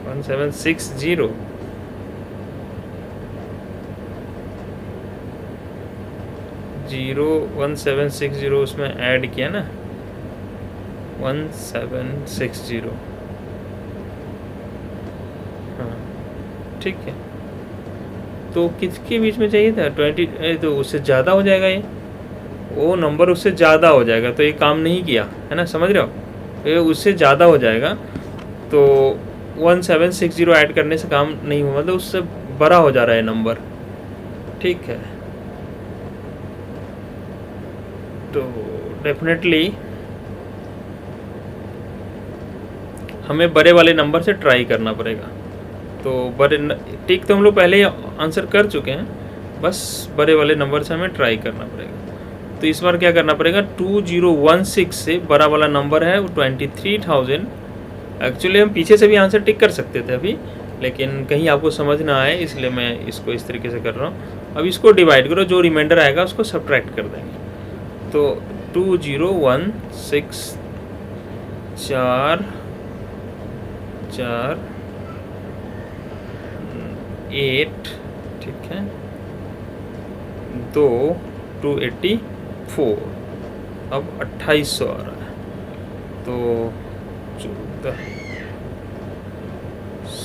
1760 0 1760 उसमें ऐड किया ना, 1760। हाँ ठीक है, तो किसके बीच में चाहिए था 20, तो उससे ज़्यादा हो जाएगा, ये वो नंबर उससे ज़्यादा हो जाएगा, तो ये काम नहीं किया है ना, समझ रहे हो, ये उससे ज़्यादा हो जाएगा, तो 1760 ऐड करने से काम नहीं हुआ, मतलब उससे बड़ा हो जा रहा है नंबर, ठीक है। तो डेफिनेटली हमें बड़े वाले नंबर से ट्राई करना पड़ेगा। तो बड़े ठीक, तो हम लोग पहले ही आंसर कर चुके हैं, बस बड़े वाले नंबर से हमें ट्राई करना पड़ेगा। तो इस बार क्या करना पड़ेगा, 2016 से बड़ा वाला नंबर है वो 23,000। एक्चुअली हम पीछे से भी आंसर टिक कर सकते थे अभी, लेकिन कहीं आपको समझ ना आए इसलिए मैं इसको इस तरीके से कर रहा हूँ। अब इसको डिवाइड करो, जो रिमाइंडर आएगा उसको सब्ट्रैक्ट कर देंगे। तो 2016 4 4 8, ठीक है, 2 284, अब 2800 आ रहा है, तो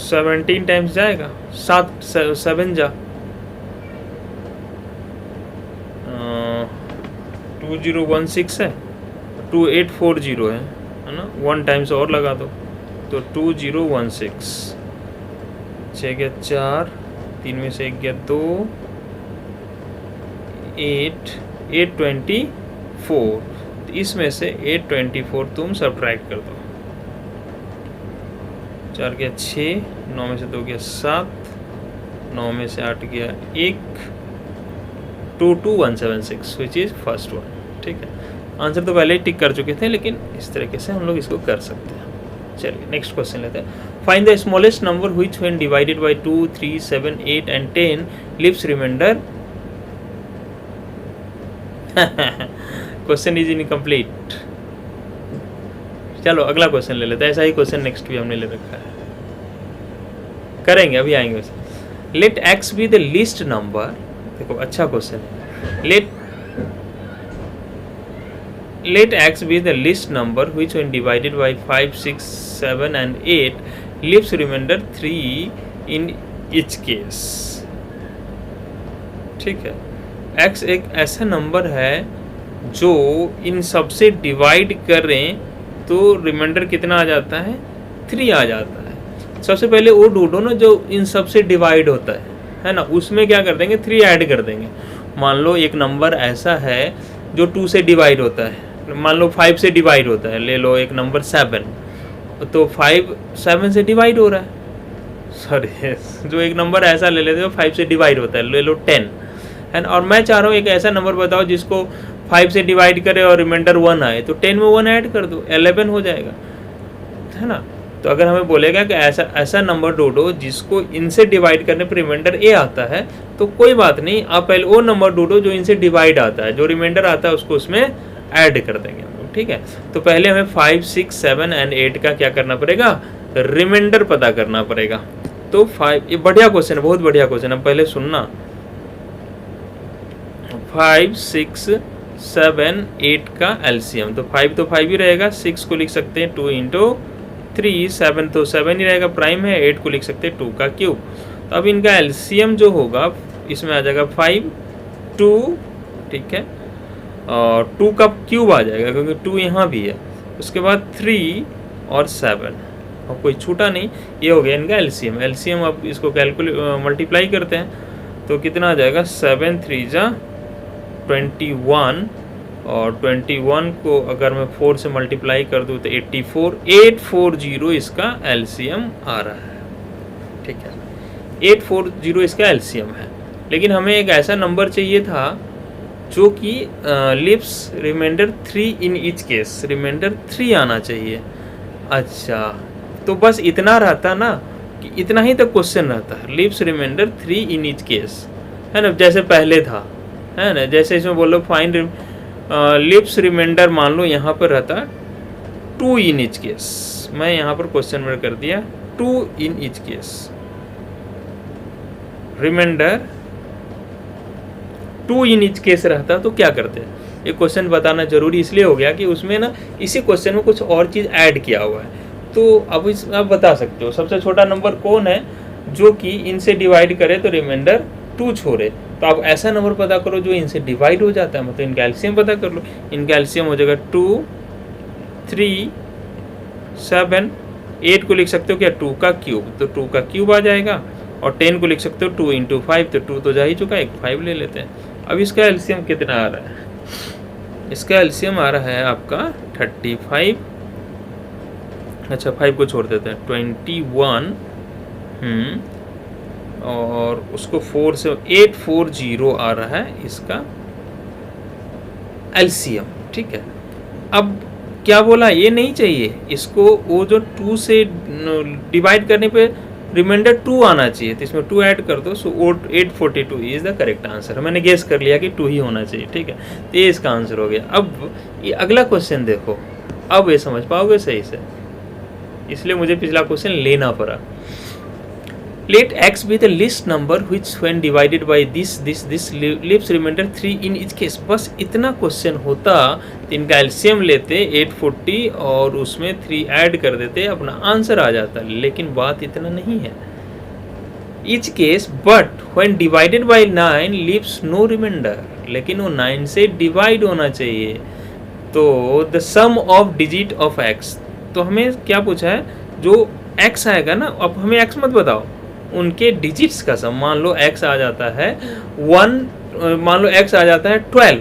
17 टाइम्स जाएगा, 7 जा 2016 है, 2840 है ना, 1 टाइम्स और लगा दो, तो 2016, 6 गया 4, 3 में से 1 गया 2, 824, तो इसमें से 824 तुम सब्ट्रैक्ट कर दो, 4 गया 6, 9 में से 2 गया 7, 9 में से 8 गया 1, 22176 विच इज़ फर्स्ट वन, ठीक है। आंसर तो पहले ही टिक कर चुके थे, लेकिन इस तरीके से हम लोग इसको कर सकते हैं। चलिए नेक्स्ट क्वेश्चन लेते हैं। Find the smallest number which when divided by 2, 3, 7, 8 and 10 leaves remainder. Question is incomplete. चलो अगला क्वेश्चन ले लेते हैं, ऐसा ही क्वेश्चन नेक्स्ट भी हमने ले रखा है, करेंगे अभी आएंगे वैसे। Let X be the least number, देखो अच्छा क्वेश्चन है, let x be the least number which when divided by 5, 6, 7 and 8 leaves remainder 3 in each case, ठीक है। x एक ऐसा नंबर है जो इन सबसे डिवाइड करें तो रिमाइंडर कितना आ जाता है, 3 आ जाता है। सबसे पहले वो ढूंढो ना जो इन सबसे डिवाइड होता है ना, उसमें क्या कर देंगे, 3 ऐड कर देंगे। मान लो एक नंबर ऐसा है जो 2 से डिवाइड होता है, मान लो 5 से डिवाइड होता है, ले लो एक नंबर 7, तो 5 7 से डिवाइड हो रहा है, सॉरी जो एक नंबर ऐसा ले लेते हो 5 से डिवाइड होता है, ले लो 10 है ना। और मैं चाह रहा हूँ एक ऐसा नंबर बताओ जिसको 5 से डिवाइड करे और रिमाइंडर 1 आए, तो 10 में 1 ऐड कर दो, 11 हो जाएगा, है ना। तो अगर हमें बोलेगा कि ऐसा नंबर ढूंढो जिसको इनसे डिवाइड करने पर रिमाइंडर ए आता है, तो कोई बात नहीं, आप पहले वो नंबर ढूंढो जो इनसे डिवाइड आता है, जो रिमाइंडर आता है उसको उसमें ऐड कर देंगे हम लोग, ठीक है। तो पहले हमें 5, 6, 7 एंड 8 का क्या करना पड़ेगा, रिमाइंडर पता करना पड़ेगा। तो 5, ये बढ़िया क्वेश्चन है, बहुत बढ़िया क्वेश्चन है, पहले सुनना। 5, 6, 7, 8 का एलसीएम, तो 5 तो 5 ही रहेगा, 6 को लिख सकते हैं 2 इंटू 3, 7 तो 7 ही रहेगा, प्राइम है, 8 को लिख सकते हैं 2 का क्यूब। तो अब इनका एलसीएम जो होगा इसमें आ जाएगा 5, 2, ठीक है, और 2 का क्यूब आ जाएगा क्योंकि 2 यहाँ भी है, उसके बाद 3 और 7, और कोई छूटा नहीं, ये हो गया इनका एलसीएम। एलसीएम अब इसको मल्टीप्लाई करते हैं, तो कितना आ जाएगा, 7 3 जा 21, और 21 को अगर मैं 4 से मल्टीप्लाई कर दूँ तो 84, 840 इसका एलसीएम आ रहा है, ठीक है, 840 इसका एलसीएम है। लेकिन हमें एक ऐसा नंबर चाहिए था जो कि leaves remainder 3 in each case, remainder 3 आना चाहिए। अच्छा, तो बस इतना रहता ना, कि इतना ही तक क्वेश्चन रहता है, leaves remainder 3 in each case, है ना, जैसे पहले था, है ना। जैसे इसमें बोलो फाइंड लिव्स रिमाइंडर, मान लो यहाँ पर रहता 2 इन ईच केस, मैं यहाँ पर क्वेश्चन में कर दिया 2 in each case, remainder 2 in each case रहता तो क्या करते हैं, ये क्वेश्चन बताना जरूरी इसलिए हो गया कि उसमें ना इसी क्वेश्चन में कुछ और चीज़ ऐड किया हुआ है। तो अब आप बता सकते हो सबसे छोटा नंबर कौन है जो कि इनसे डिवाइड करे तो रिमाइंडर 2 छोड़े। तो आप ऐसा नंबर पता करो जो इनसे डिवाइड हो जाता है, मतलब इनका एलसीएम पता कर लो। इनका एलसीएम हो जाएगा 2, 3, 7, 8 को लिख सकते हो क्या 2 का क्यूब, तो 2 का क्यूब आ जाएगा। और 10 को लिख सकते हो 2 इंटू 5, तो 2 तो जा ही चुका है, 5 ले लेते हैं। अब इसका एलसीएम कितना आ रहा है? इसका एलसीएम आ रहा है आपका 35, अच्छा 5 को छोड़ देते हैं, 21, और उसको 4 से 840 आ रहा है इसका एलसीएम। ठीक है, अब क्या बोला, ये नहीं चाहिए इसको, वो जो 2 से डिवाइड करने पे रिमाइंडर 2 आना चाहिए, तो इसमें 2 ऐड कर दो। सो 842 इज द करेक्ट आंसर। मैंने गेस कर लिया कि 2 ही होना चाहिए। ठीक है, तो ये इसका आंसर हो गया। अब ये अगला क्वेश्चन देखो, अब ये समझ पाओगे सही से, इसलिए मुझे पिछला क्वेश्चन लेना पड़ा। Let x be the least number which when divided by this leaves remainder 3 in each case। बस इतना क्वेश्चन होता तो इनका एलसीएम लेते 840 और उसमें 3 ऐड कर देते, अपना आंसर आ जाता। लेकिन बात इतना नहीं है। Each case but when divided by 9 leaves no remainder, लेकिन वो 9 से डिवाइड होना चाहिए। तो the sum of digit of x, तो हमें क्या पूछा है, जो x आएगा ना, अब हमें x मत बताओ, उनके डिजिट्स का सम। मान लो x आ जाता है 1, मान लो x आ जाता है 12,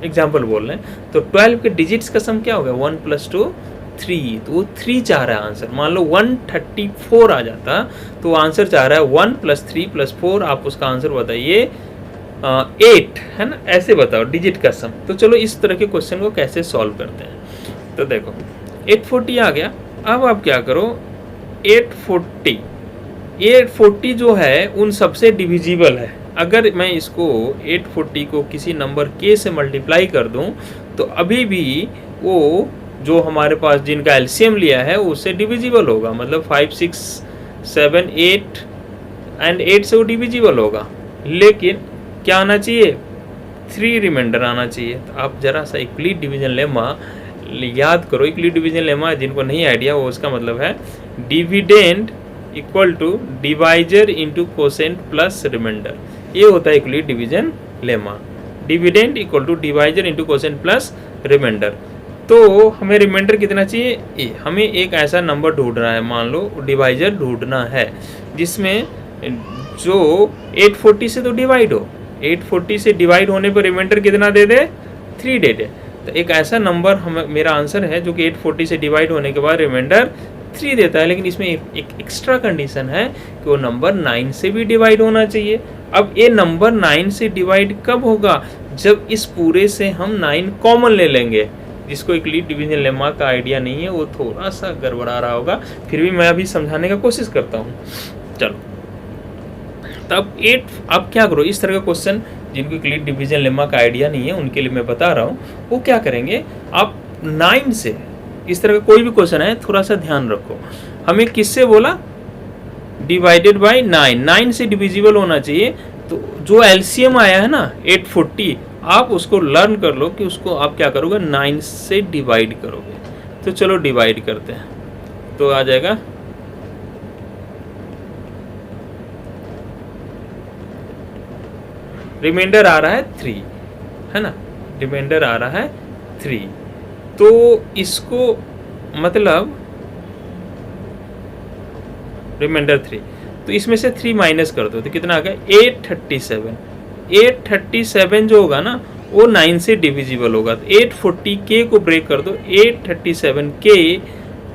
एग्जाम्पल बोल रहे हैं, तो 12 के डिजिट्स का सम क्या होगा 1 + 2 3, तो वो 3 चाह रहा है आंसर। मान लो 134 आ जाता तो आंसर चाह रहा है 1 + 3 + 4, आप उसका आंसर बताइए 8, है ना, ऐसे बताओ डिजिट का सम। तो चलो इस तरह के क्वेश्चन को कैसे सॉल्व करते हैं। तो देखो 840 आ गया, अब आप क्या करो, 840 जो है उन सबसे डिविजिबल है। अगर मैं इसको 840 को किसी नंबर k से मल्टीप्लाई कर दूं तो अभी भी वो जो हमारे पास जिनका एलसीएम लिया है उससे डिविजिबल होगा, मतलब 5, 6, 7, 8 एंड 8 से वो डिविजिबल होगा। लेकिन क्या आना चाहिए, 3 रिमाइंडर आना चाहिए। तो आप जरा सा इक्विलिब्रियम डिवीजन लेमा याद करो। इक्विलिब्रियम डिवीजन लेमा जिनको नहीं आइडिया, वो उसका मतलब है dividend equal to divisor into quotient plus remainder. ये होता है equilibrium division lemma, dividend equal to divisor into quotient plus remainder. तो हमें रिमाइंडर कितना चाहिए, ए, हमें एक ऐसा नंबर ढूंढना है, मान लो डिवाइजर ढूंढना है जिसमें जो 840 से तो डिवाइड हो, 840 से डिवाइड होने पर रिमाइंडर कितना दे दे, 3 दे दे। तो एक ऐसा नंबर हमें, मेरा आंसर है जो कि 840 से डिवाइड होने के बाद रिमाइंडर 3 देता है। लेकिन इसमें एक एक्स्ट्रा कंडीशन है कि वो नंबर 9 से भी डिवाइड होना चाहिए। अब ये नंबर 9 से डिवाइड कब होगा, जब इस पूरे से हम 9 कॉमन ले लेंगे। जिसको इक्विलिब्रियम डिवीजन लेमा का आइडिया नहीं है वो थोड़ा सा गड़बड़ा रहा होगा, फिर भी मैं अभी समझाने का कोशिश करता हूँ। चलो तब 8, आप क्या करो, इस तरह का क्वेश्चन जिनको इक्विलिब्रियम डिवीजन लेमा का आइडिया नहीं है उनके लिए मैं बता रहा हूँ, वो क्या करेंगे, आप 9 से, इस तरह का कोई भी क्वेश्चन है थोड़ा सा ध्यान रखो, हमें किससे बोला, डिवाइडेड बाय 9 से डिविजिबल होना चाहिए। तो जो एलसीएम आया है ना 840, आप उसको लर्न कर लो कि उसको आप क्या करोगे, 9 से डिवाइड करोगे। तो चलो डिवाइड करते हैं, तो आ जाएगा रिमाइंडर आ रहा है 3, है ना, रिमाइंडर आ रहा है 3। तो इसको मतलब रिमाइंडर 3, तो इसमें से 3 माइनस कर दो तो कितना आ गया 837। 837 जो होगा ना वो 9 से डिविजिबल होगा। तो 840k को ब्रेक कर दो, 837k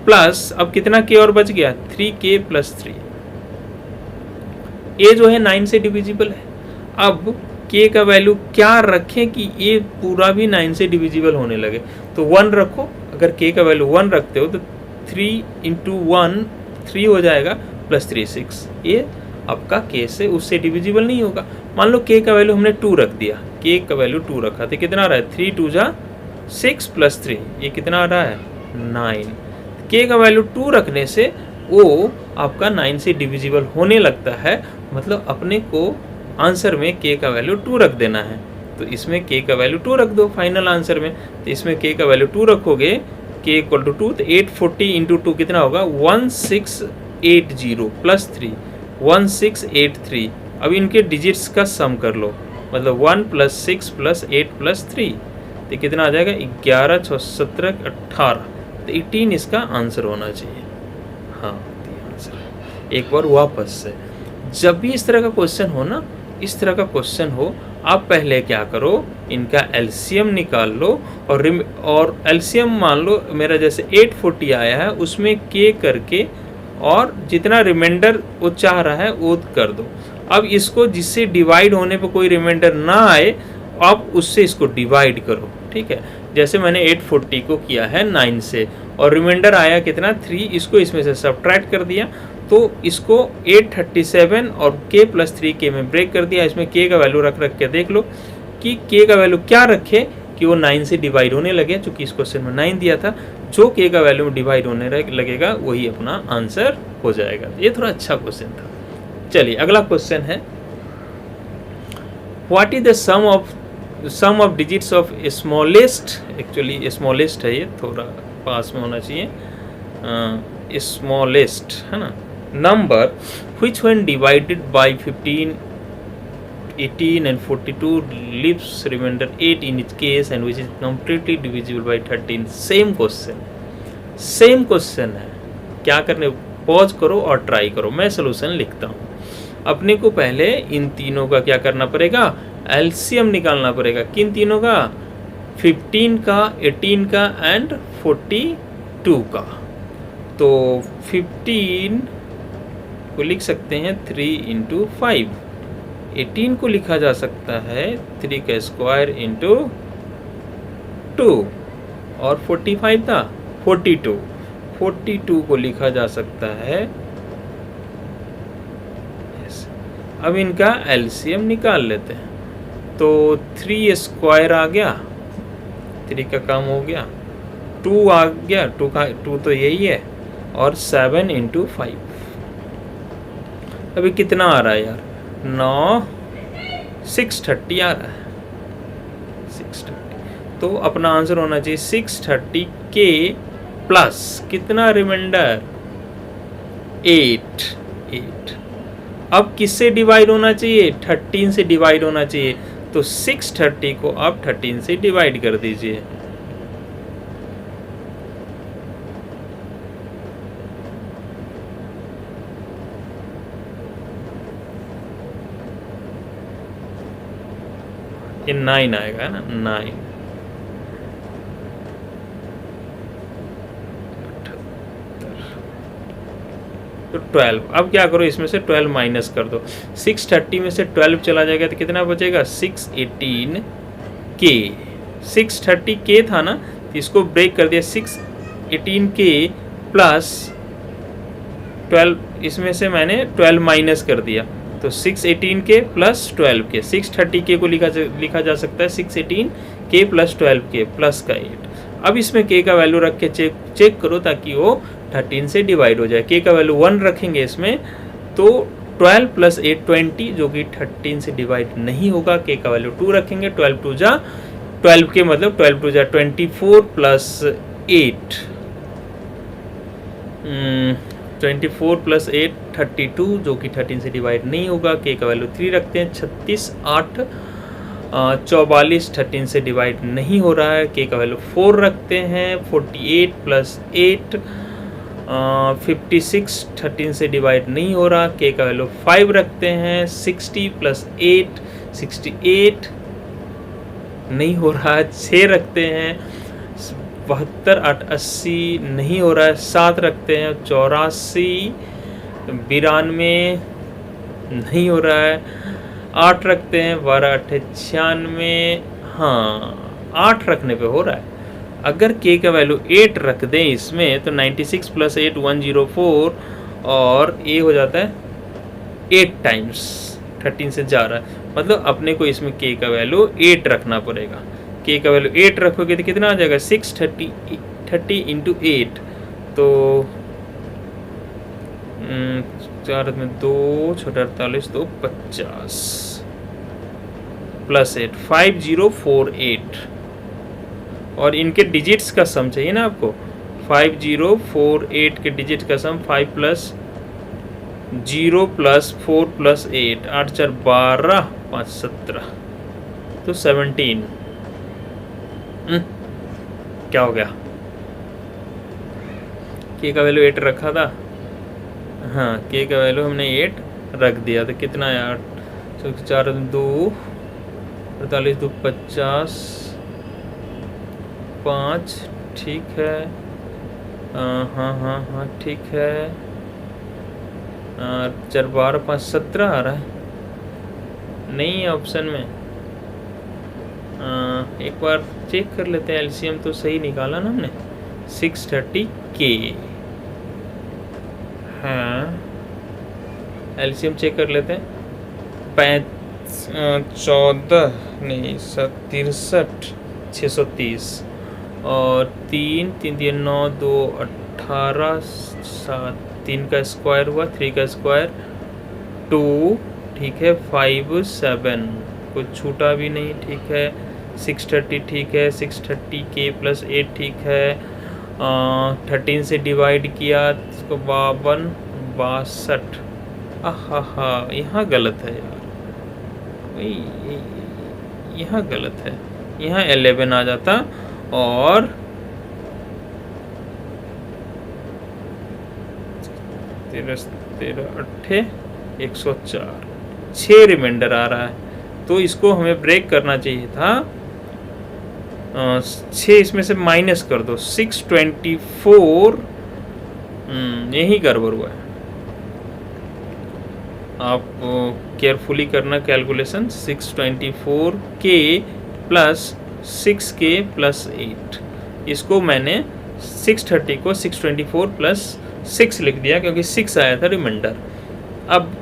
प्लस, अब कितना k और बच गया, 3k + 3। ये जो है 9 से डिविजिबल है। अब k का वैल्यू क्या रखें कि ये पूरा भी 9 से डिविजिबल होने लगे, तो 1 रखो। अगर k का वैल्यू 1 रखते हो तो 3 × 1 3 हो जाएगा, +3 6। ये आपका k से उससे डिविजिबल नहीं होगा। मान लो k का वैल्यू हमने 2 रख दिया, k का वैल्यू 2 रखा तो कितना आ रहा है, 3 × 2 = 6 + 3, ये कितना आ रहा है 9। k का वैल्यू 2 रखने से वो आपका 9 से डिविजिबल होने लगता है, मतलब अपने को आंसर में k का वैल्यू 2 रख देना है। तो इसमें k का वैल्यू 2 रख दो फाइनल आंसर में। तो इसमें k का वैल्यू 2 रखोगे, k इक्वल टू 2, तो 840 इंटू 2 कितना होगा 1680 प्लस 3 1683। अब इनके डिजिट्स का सम कर लो, मतलब 1 प्लस 6 प्लस 8 प्लस 3, तो कितना आ जाएगा 11 6 17 18, तो 18 इसका आंसर होना चाहिए। हाँ आंसर। एक बार वापस से, जब भी इस तरह का क्वेश्चन हो ना, इस तरह का क्वेश्चन हो, आप पहले क्या करो, इनका एलसीएम निकाल लो और एलसीएम मान लो मेरा जैसे 840 आया है, उसमें k करके और जितना रिमाइंडर वो चाह रहा है वो कर दो। अब इसको जिससे डिवाइड होने पे कोई रिमाइंडर ना आए, आप उससे इसको डिवाइड करो, ठीक है। जैसे मैंने 840 को किया है 9 से और रिमाइंडर आया कितना 3, इसको इसमें से सब्ट्रैक्ट कर दिया, तो इसको 837 और k प्लस 3k में ब्रेक कर दिया। इसमें k का वैल्यू रख के देख लो कि k का वैल्यू क्या रखे कि वो 9 से डिवाइड होने लगे, चूँकि इस क्वेश्चन में 9 दिया था। जो k का वैल्यू डिवाइड होने लगेगा वही अपना आंसर हो जाएगा। ये थोड़ा अच्छा क्वेश्चन था। चलिए अगला क्वेश्चन है, what is the sum of digits of smallest, actually smallest है ये, थोड़ा पास में होना चाहिए, स्मॉलेस्ट है ना, number which when divided by 15 18 and 42 leaves remainder 8 in each case and which is completely divisible by 13। Same question है। क्या करने, पॉज करो और ट्राई करो, मैं सोल्यूशन लिखता हूँ। अपने को पहले इन तीनों का क्या करना पड़ेगा, एलसीएम निकालना पड़ेगा। किन तीनों का, 15 का, 18 का एंड 42 का। तो 15 को लिख सकते हैं 3 इंटू 5, 18 को लिखा जा सकता है 3 का स्क्वायर इंटू 2, और 45 था 42 को लिखा जा सकता है। अब इनका एलसीएम निकाल लेते हैं। तो 3 स्क्वायर आ गया, 3 का काम हो गया, 2 आ गया, 2 तो यही है, और 7 इंटू 5। अभी कितना आ रहा है यार, 630 आ रहा है, 630। तो अपना आंसर होना चाहिए 630 के प्लस कितना रिमाइंडर 8। अब किससे डिवाइड होना चाहिए, 13 से डिवाइड होना चाहिए। तो 630 को आप 13 से डिवाइड कर दीजिए। ये 9 आएगा ना, 9। तो 12। अब क्या करो, इसमें से 12 माइनस कर दो। 630 में से 12 चला जाएगा तो कितना बचेगा, 618 के। 630 के था ना, तो इसको ब्रेक कर दिया, 618 के प्लस 12, इसमें से मैंने 12 माइनस कर दिया, तो 618 के प्लस 12 के। 630 के को लिखा जा सकता है 618 के प्लस 12 के प्लस का 8। अब इसमें k का वैल्यू रख के चेक करो ताकि वो 13 से डिवाइड हो जाए। k का वैल्यू 1 रखेंगे इसमें, तो 12 प्लस 8 20, जो कि 13 से डिवाइड नहीं होगा। k का वैल्यू 2 रखेंगे, 12 2 जा 12 के मतलब 12 2 जा 24 प्लस 8, 24 प्लस 8 32, जो कि 13 से डिवाइड नहीं होगा। k का वैल्यू 3 रखते हैं, 36 8 44 13 से डिवाइड नहीं हो रहा है। k का वैल्यू 4 रखते हैं, 48 प्लस 8 56 13 से डिवाइड नहीं हो रहा। k का वैल्यू 5 रखते हैं, 60 प्लस 8 68 नहीं हो रहा है। 6 रखते हैं, 72 8 80 नहीं हो रहा है। 7 रखते हैं, 84 92 नहीं हो रहा है। 8 रखते हैं, 12 8 96, हाँ 8 रखने पे हो रहा है। अगर k का वैल्यू 8 रख दें इसमें, तो 96 प्लस 8 104, और a हो जाता है 8 टाइम्स 13 से जा रहा है, मतलब अपने को इसमें k का वैल्यू 8 रखना पड़ेगा। k का वैल्यू 8 रखोगे तो कितना आ जाएगा, 630 इंटू 8, तो 4 में 2 छोटा 48 2 50, प्लस 8, 5048। और इनके डिजिट्स का सम चाहिए ना आपको, 5048 के डिजिट का सम 5 प्लस 0 प्लस 4 प्लस 8, 8 4 12, 5 17, तो 17। क्या हो गया, के का वैल्यू 8 रखा था, हाँ के का वैल्यू हमने 8 रख दिया, तो कितना है 8, 4 2 48 2 50, 5, ठीक है, हाँ हाँ हाँ ठीक है, 4 12 5 17 आ रहा है, नहीं है ऑप्शन में। एक बार चेक कर लेते हैं, एलसीएम तो सही निकाला ना हमने, 630K, हाँ एलसीएम चेक कर लेते हैं, 14 नहीं 63 630, और 3 3 3 9 2 18 7, 3 का स्क्वायर हुआ, 3 का स्क्वायर 2, ठीक है, 5 7, कुछ छूटा भी नहीं, ठीक है, 630 ठीक है, 630K प्लस 8 ठीक है, 13 से डिवाइड किया इसको 52 62, आहा यहाँ गलत है यार, यहाँ गलत है, यहाँ 11 आ जाता, और 13 8 104, 6 रिमाइंडर आ रहा है, तो इसको हमें ब्रेक करना चाहिए था, 6 इसमें से माइनस कर दो, 624, यही गड़बड़ हुआ है, आप केयरफुली करना calculation, 624K plus 6K plus 8, इसको मैंने 630 को 624 प्लस 6 लिख दिया क्योंकि 6 आया था रिमाइंडर। अब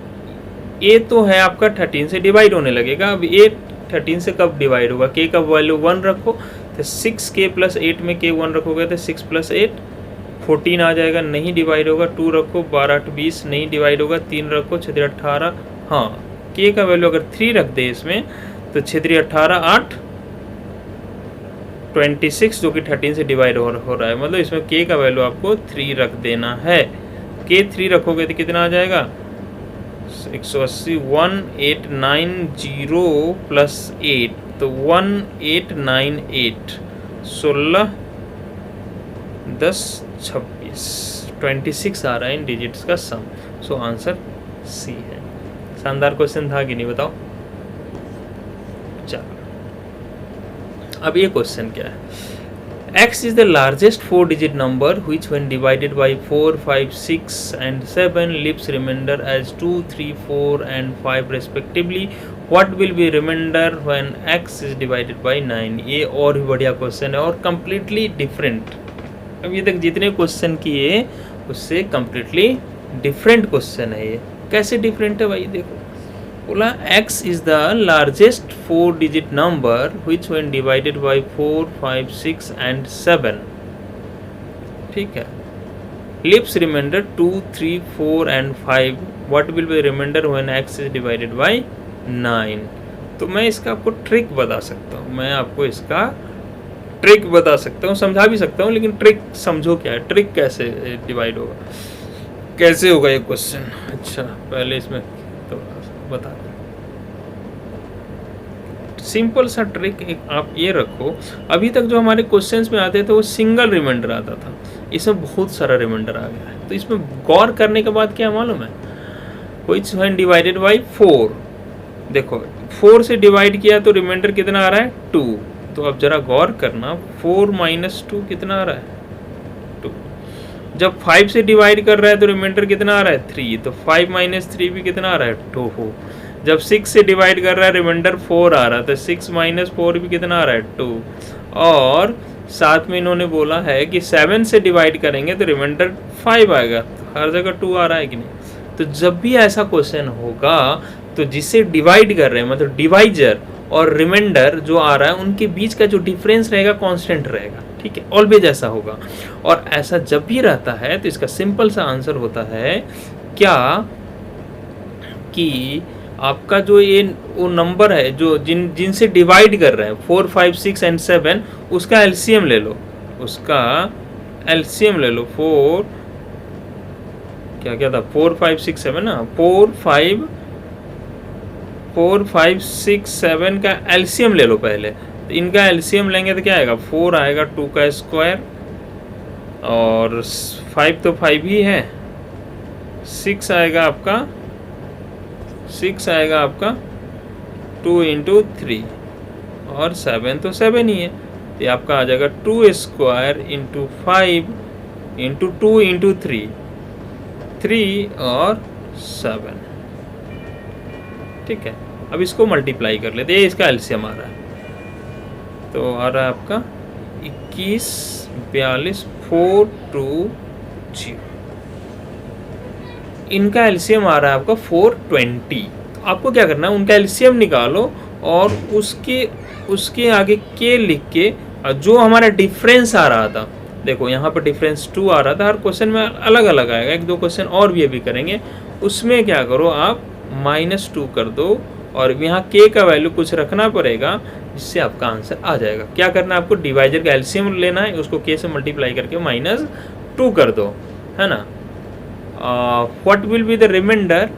A तो है आपका 13 से डिवाइड होने लगेगा, अब A 13 से कब डिवाइड होगा, K का वैल्यू 1 रखो, तो 6K प्लस 8 में K 1 रखोगे तो 6 प्लस 8 14 आ जाएगा, नहीं डिवाइड होगा, 2 रखो, 12 8 20, नहीं डिवाइड होगा, 3 रखो, 6 18, हाँ K का वैल्यू अगर 3 रख दे इसमें तो 6 18 8 26, जो कि 13 से डिवाइड हो रहा है, मतलब इसमें K का वैल्यू आपको 3 रख देना है, K 3 रखोगे तो कितना आ जाएगा 180, 1890 प्लस 8, तो 1898, 16 10 26, 26 आ रहा है इन डिजिट्स का सम, सो आंसर सी है। शानदार क्वेश्चन था कि नहीं बताओ। चलो अब ये क्वेश्चन क्या है, x is the largest 4-digit number which when divided by 4, 5, 6 and 7 leaves remainder as 2, 3, 4 and 5 respectively. What will be remainder when x is divided by 9? ये और भी बढ़िया क्वेश्चन है और कम्प्लीटली डिफरेंट। अभी तक जितने क्वेश्चन किए उससे कम्प्लीटली डिफरेंट क्वेश्चन है ये। कैसे डिफरेंट है भाई, देखो बोला x is the largest 4-digit number which when divided by 4, 5, 6 and 7, ठीक है, leaves remainder 2, 3, 4 and 5. What will be remainder when x is divided by 9? तो मैं इसका आपको ट्रिक बता सकता हूँ, मैं आपको इसका ट्रिक बता सकता हूँ, समझा भी सकता हूँ, लेकिन ट्रिक समझो क्या है, ट्रिक कैसे डिवाइड होगा, कैसे होगा ये क्वेश्चन। अच्छा पहले इसमें तो बता, सिंपल सा ट्रिक एक आप ये रखो, अभी तक जो हमारे क्वेश्चंस में आते थे वो सिंगल रिमाइंडर आता था, इसमें बहुत सारा रिमाइंडर आ गया है, तो इसमें गौर करने के बाद क्या मालूम है, व्हिच व्हेन डिवाइडेड बाय 4, देखो 4 से डिवाइड किया तो रिमाइंडर कितना आ रहा है 2, तो अब जरा गौर करना 4 माइनस 2 कितना आ रहा है 2, जब 5 से डिवाइड कर रहा है तो रिमाइंडर कितना आ रहा है 3, तो 5 माइनस 3 भी कितना आ रहा है 2 हो, जब 6 से डिवाइड कर रहा है रिमाइंडर 4 आ रहा है, तो 6 माइनस 4 भी कितना आ रहा है 2, और साथ में इन्होंने बोला है कि 7 से डिवाइड करेंगे तो रिमाइंडर 5 आएगा, तो हर जगह 2 आ रहा है कि नहीं। तो जब भी ऐसा क्वेश्चन होगा तो जिसे डिवाइड कर रहे हैं मतलब डिवाइजर और रिमाइंडर जो आ रहा है उनके बीच का जो डिफरेंस रहेगा कांस्टेंट रहेगा, ठीक है, ऑलवेज ऐसा होगा। और ऐसा जब भी रहता है तो इसका सिंपल सा आंसर होता है क्या कि आपका जो ये वो नंबर है जो जिनसे डिवाइड कर रहे हैं 4, 5, 6 एंड 7, उसका एलसीएम ले लो, उसका एलसीएम ले लो। 4 क्या क्या था, 4, 5, 6, 7 ना, 4, 5, 6, 7 का एलसीएम ले लो पहले। तो इनका एलसीएम लेंगे तो क्या आएगा, 4 आएगा 2 का स्क्वायर, और 5 तो 5 ही है, 6 आएगा आपका 2 इंटू 3, और 7 तो 7 ही है, तो आपका आ जाएगा 2 स्क्वायर इंटू 5 इंटू 2 इंटू 3, 3 और 7। ठीक है, अब इसको मल्टीप्लाई कर लेते हैं, इसका एलसीएम आ रहा है, तो आ रहा है आपका 21, 42, 420। इनका एलसीएम आ रहा है आपका 420। तो आपको क्या करना है, उनका एलसीएम निकालो और उसके आगे के लिख के, जो हमारा डिफरेंस आ रहा था, देखो यहाँ पर डिफरेंस 2 आ रहा था, हर क्वेश्चन में अलग अलग आएगा, 1-2 क्वेश्चन और भी अभी करेंगे, उसमें क्या करो आप -2 कर दो, और यहाँ के का वैल्यू कुछ रखना पड़ेगा, जिससे आपका आंसर आ जाएगा। क्या करना है आपको, डिवाइजर का एलसीएम लेना है, उसको के से मल्टीप्लाई करके -2 कर दो, है ना। What will be the remainder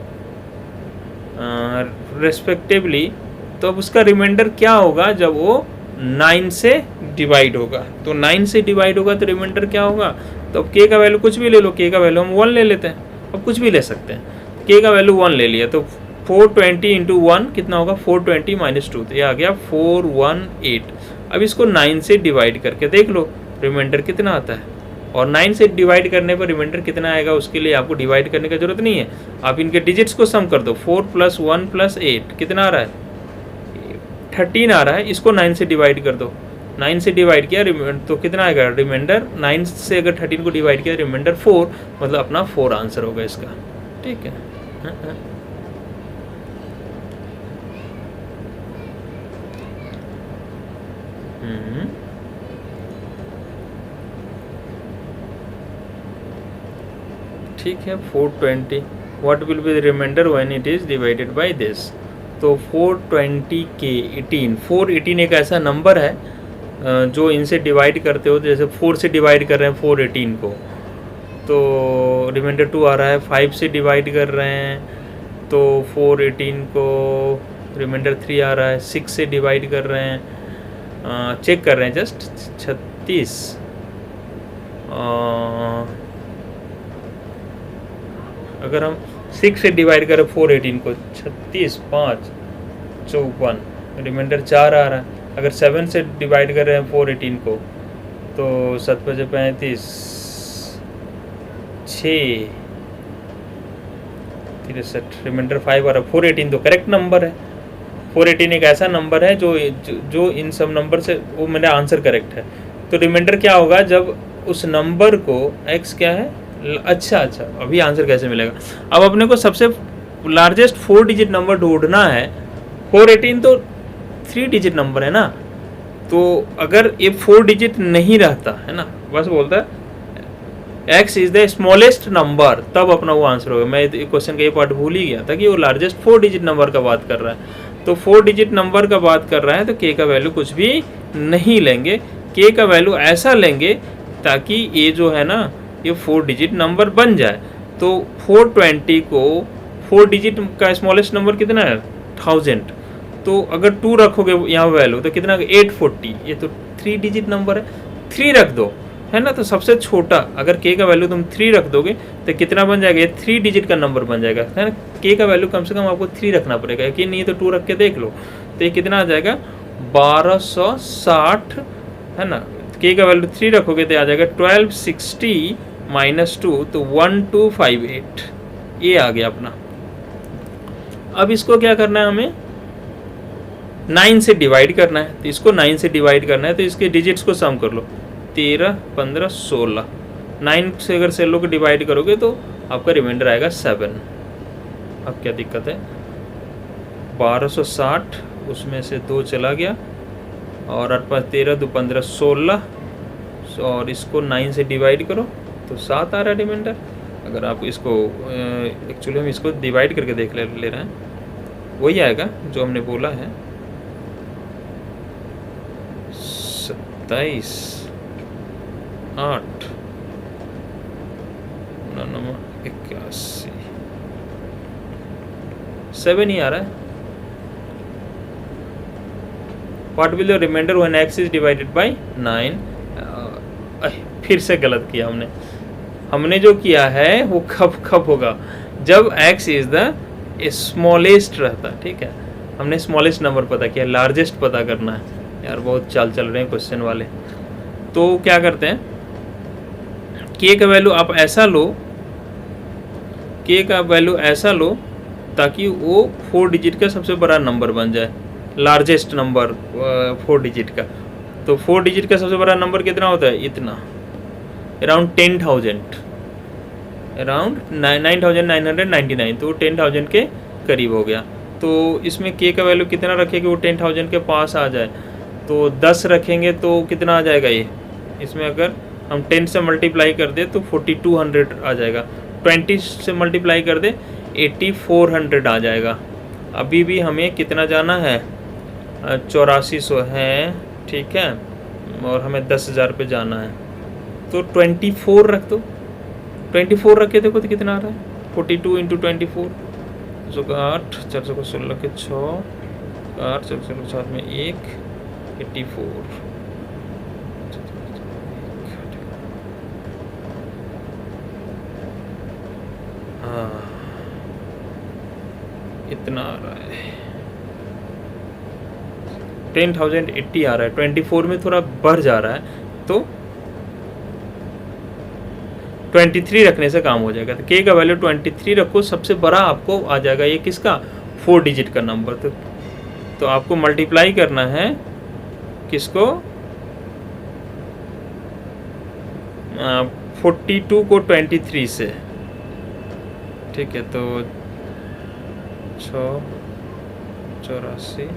respectively, तो अब उसका रिमाइंडर क्या होगा जब वो 9 से डिवाइड होगा, तो 9 से डिवाइड होगा तो रिमाइंडर क्या होगा, तो अब के का वैल्यू कुछ भी ले लो, के का वैल्यू हम 1 ले लेते हैं, अब कुछ भी ले सकते हैं, के का वैल्यू 1 ले लिया, तो 420 इंटू 1 कितना होगा, 420 - 2, तो ये आ गया 418। अब इसको 9 से डिवाइड करके देख लो रिमाइंडर कितना आता है, और 9 से डिवाइड करने पर रिमाइंडर कितना आएगा, उसके लिए आपको डिवाइड करने की जरूरत नहीं है, आप इनके डिजिट्स को सम कर दो। 4 + 1 + 8 कितना आ रहा है, 13 आ रहा है, इसको 9 से डिवाइड कर दो, 9 से डिवाइड किया तो कितना आएगा रिमाइंडर, 9 से अगर 13 को डिवाइड किया रिमाइंडर 4, मतलब अपना 4 आंसर होगा इसका। ठीक है, ठीक है। 420, what will be the remainder when it is divided by this, तो 420 के 18, 418 एक ऐसा नंबर है जो इनसे डिवाइड करते हो, जैसे 4 से डिवाइड कर रहे हैं 418 को, तो रिमाइंडर 2 आ रहा है, 5 से डिवाइड कर रहे हैं तो 418 को रिमाइंडर 3 आ रहा है, 6 से डिवाइड कर रहे हैं, चेक कर रहे हैं जस्ट 36, अगर हम 6 से डिवाइड करें 418 को, 36, 5, 54, रिमाइंडर 4 आ रहा है। अगर 7 से डिवाइड कर रहे हैं 418 को, तो 7 × 5 = 35, 6, 63, रिमाइंडर 5 आ रहा है। 418 तो करेक्ट नंबर है, 418 एक ऐसा नंबर है जो इन सब नंबर से, वो मेरा आंसर करेक्ट है। तो रिमाइंडर क्या होगा जब उस नंबर को, x क्या है, अच्छा अभी आंसर कैसे मिलेगा, अब अपने को सबसे लार्जेस्ट 4 डिजिट नंबर ढूंढना है। 418 तो 3 डिजिट नंबर है ना, तो अगर ये 4 डिजिट नहीं रहता है ना, बस बोलता है x is the smallest number, तब अपना वो आंसर होगा। मैं क्वेश्चन का ये पार्ट भूल ही गया था कि वो लार्जेस्ट 4 डिजिट नंबर का बात कर रहा है, तो 4 डिजिट नंबर का बात कर रहा है, तो k का वैल्यू कुछ भी नहीं लेंगे, k का वैल्यू ऐसा लेंगे ताकि ये जो है ना, ये 4 डिजिट नंबर बन जाए। तो 420 को 4 डिजिट का स्मॉलेस्ट नंबर कितना है, 1000, तो अगर 2 रखोगे यहाँ वैल्यू तो कितना, 840, ये तो 3 डिजिट नंबर है, 3 रख दो, है ना। तो सबसे छोटा अगर k का वैल्यू तुम 3 रख दोगे तो कितना बन जाएगा, ये 3 डिजिट का नंबर बन जाएगा, है ना। k का वैल्यू कम से कम आपको 3 रखना पड़ेगा, यकीन नहीं है तो 2 रख के देख लो, तो ये कितना आ जाएगा 1260, है ना। k का वैल्यू 3 रखोगे तो आ जाएगा 1260 - 2, तो 1258, ये आ गया अपना। अब इसको क्या करना है, हमें 9 से डिवाइड करना है, तो इसको 9 से डिवाइड करना है, तो इसके डिजिट्स को सम कर लो, 13, 15, 16, 9 से अगर 16 को डिवाइड करोगे तो आपका रिमाइंडर आएगा 7। अब क्या दिक्कत है, 1260 उसमें से 2 चला गया, और 8 × 5 = 13, 2 × 15 = 16, और इसको 9 से डिवाइड करो तो 7 आ रहा है रिमाइंडर। अगर आप इसको एक्चुअली हम इसको डिवाइड करके देख ले रहे हैं, वही आएगा जो हमने बोला है 27 8 81 7 ही आ रहा है। What will the remainder when x is divided by 9? फिर से गलत किया हमने जो किया है वो कब होगा, जब x इज द स्मॉलेस्ट रहता। ठीक है, हमने स्मॉलेस्ट नंबर पता किया, लार्जेस्ट पता करना है। यार बहुत चाल चल रहे हैं क्वेश्चन वाले। तो क्या करते हैं, k का वैल्यू आप ऐसा लो, k का वैल्यू ऐसा लो ताकि वो 4 डिजिट का सबसे बड़ा नंबर बन जाए, लार्जेस्ट नंबर 4 डिजिट का। तो 4 डिजिट का सबसे बड़ा नंबर कितना होता है, इतना, अराउंड 10,000, अराउंड 9,999, तो 10,000 के करीब हो गया। तो इसमें k का वैल्यू कितना रखें कि वो 10,000 के पास आ जाए, तो 10 रखेंगे तो कितना आ जाएगा ये, इसमें अगर हम 10 से मल्टीप्लाई कर दे तो 4200 आ जाएगा, 20 से मल्टीप्लाई कर दे 8400 आ जाएगा। अभी भी हमें कितना जाना है, 8400 है, ठीक है, और हमें 10,000 पे जाना है। तो 24 रख दो, 24 रखे देखो तो कितना आ रहा है, 42 इंटू 24, 8 4 को 16 के 6, 8 4 के 7 में 1, 84। हाँ इतना आ रहा है, 10,080 आ रहा है, 24 में थोड़ा बढ़ जा रहा है, तो 23 रखने से काम हो जाएगा। तो k का वैल्यू 23 रखो, सबसे बड़ा आपको आ जाएगा ये किसका, 4 डिजिट का नंबर। तो आपको मल्टीप्लाई करना है किसको, 42 को 23 से, ठीक है। तो 6 84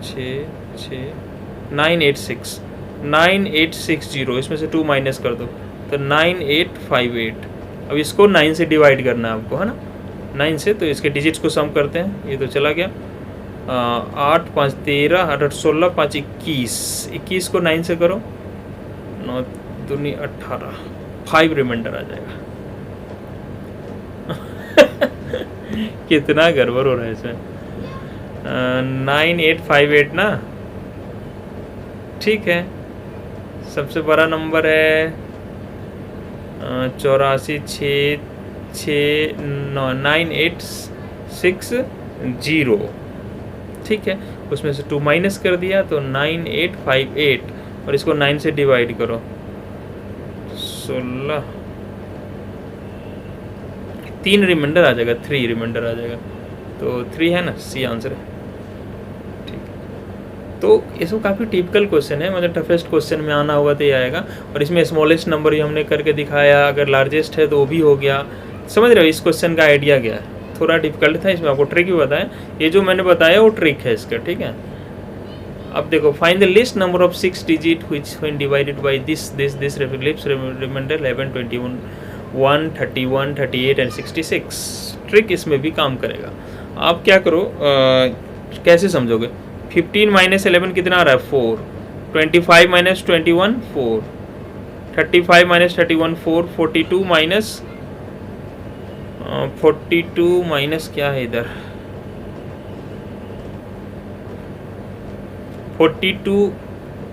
6 6 986 9860, इसमें से 2 माइनस कर दो तो 9858। अब इसको 9 से डिवाइड करना है आपको, है ना, 9 से। तो इसके डिजिट्स को सम करते हैं, ये तो चला गया, 8 5 13, 8 16, 5 21, 21 को 9 से करो, 9 दूनी 18, 5 रिमाइंडर आ जाएगा। कितना गड़बड़ हो रहा है इसमें, 9858 ना, ठीक है। सबसे बड़ा नंबर है 84 6 6 9860, ठीक है। उसमें से 2 माइनस कर दिया तो 9858, और इसको 9 से डिवाइड करो, 16, 3 रिमाइंडर आ जाएगा, 3 रिमाइंडर आ जाएगा। तो 3 है ना, सी आंसर है, ठीक है। तो इसमें काफ़ी टिपिकल क्वेश्चन है, मतलब टफेस्ट क्वेश्चन में आना होगा तो ये आएगा। और इसमें स्मॉलेस्ट नंबर ही हमने करके दिखाया, अगर लार्जेस्ट है तो वो भी हो गया। समझ रहे हो इस क्वेश्चन का आइडिया क्या है, थोड़ा डिफिकल्ट था, इसमें आपको ट्रिक भी बताया, ये जो मैंने बताया वो ट्रिक है इसका, ठीक है। अब देखो, find the least number of 6 digit which when divided by this leaves remainder 11 21 1 31 38 and 66। Trick इसमें भी काम करेगा। आप क्या करो, कैसे समझोगे, 15 माइनस 11 कितना आ रहा है, 4, 25 माइनस 21 4, 35 माइनस 31 4, 42 माइनस क्या है इधर, 42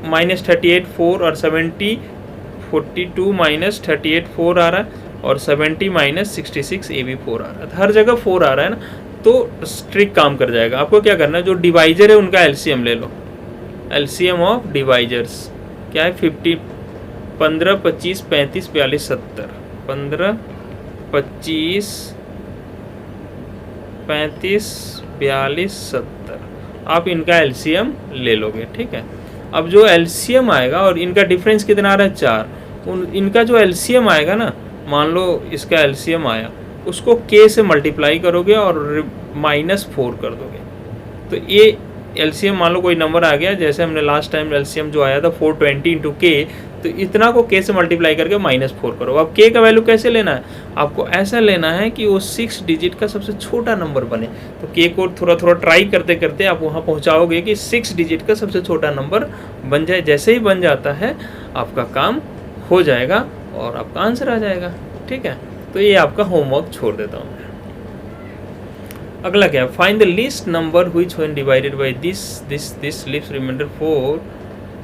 माइनस 38 4, और 70, 42 माइनस 38 4 आ रहा है, और 70 माइनस 66 ये भी 4 आ रहा है। हर जगह 4 आ रहा है ना, तो ट्रिक काम कर जाएगा। आपको क्या करना है, जो डिवाइजर है उनका एलसीएम ले लो, एलसीएम ऑफ डिवाइजर्स क्या है, 50 15 25 35 42 70, 15 25 35 42 70, आप इनका एलसीएम ले लोगे, ठीक है। अब जो एलसीएम आएगा, और इनका डिफरेंस कितना आ रहा है, 4, इनका जो एलसीएम आएगा ना, मान लो इसका एलसीएम आया, उसको k से मल्टीप्लाई करोगे और -4 कर दोगे। तो ये एलसीएम मान लो कोई नंबर आ गया, जैसे हमने लास्ट टाइम एलसीएम जो आया था 420 इंटू k, तो इतना को k से मल्टीप्लाई करके -4 करो। अब k का वैल्यू कैसे लेना है, आपको ऐसा लेना है कि वो 6 डिजिट का सबसे छोटा नंबर बने। तो k को थोड़ा थोड़ा ट्राई करते करते आप वहाँ पहुँचाओगे कि 6 डिजिट का सबसे छोटा नंबर बन जाए। जैसे ही बन जाता है आपका काम हो जाएगा और आपका आंसर आ जाएगा। ठीक है, तो ये आपका होमवर्क छोड़ देता हूँ मैं। अगला क्या है, find the least number which when divided by this leaves remainder 4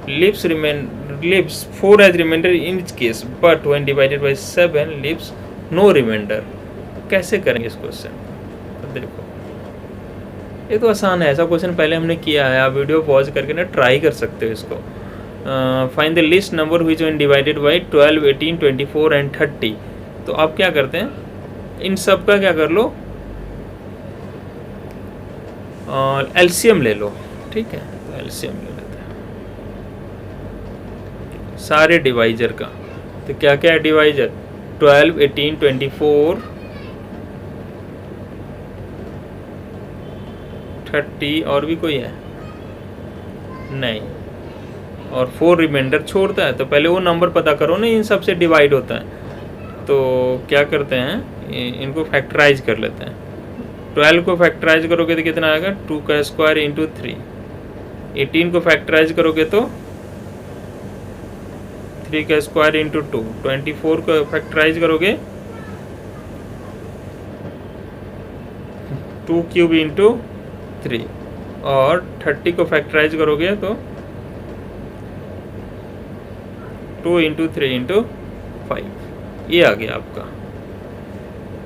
lives 4 as remainder in each case, but when divided by 7 leaves no remainder। कैसे करेंगे इस क्वेश्चन, तो देखो ये तो आसान है, ऐसा क्वेश्चन पहले हमने किया है, आप वीडियो पॉज करके ना ट्राई कर सकते हो इसको। Find the least number which when divided bye 12, 18, 24 and 30। तो आप क्या करते हैं, इन सब का क्या कर लो, एलसीएम ले लो। ठीक है, तो एलसीएम ले लेते हैं सारे डिवाइजर का। तो क्या क्या है डिवाइजर, 12, 18, 24, 30 और भी कोई है नहीं, और 4 रिमाइंडर छोड़ता है। तो पहले वो नंबर पता करो ना इन सब से डिवाइड होता है। तो क्या करते हैं, इनको फैक्टराइज कर लेते हैं। 12 को फैक्टराइज करोगे तो कितना आएगा, 2 का स्क्वायर इंटू 3। 18 को फैक्टराइज करोगे तो 3 का स्क्वायर इंटू 2। 24 को फैक्टराइज करोगे 2 क्यूब इंटू 3, और 30 को फैक्टराइज करोगे तो 2 इंटू 3 इंटू 5। ये आ गया आपका।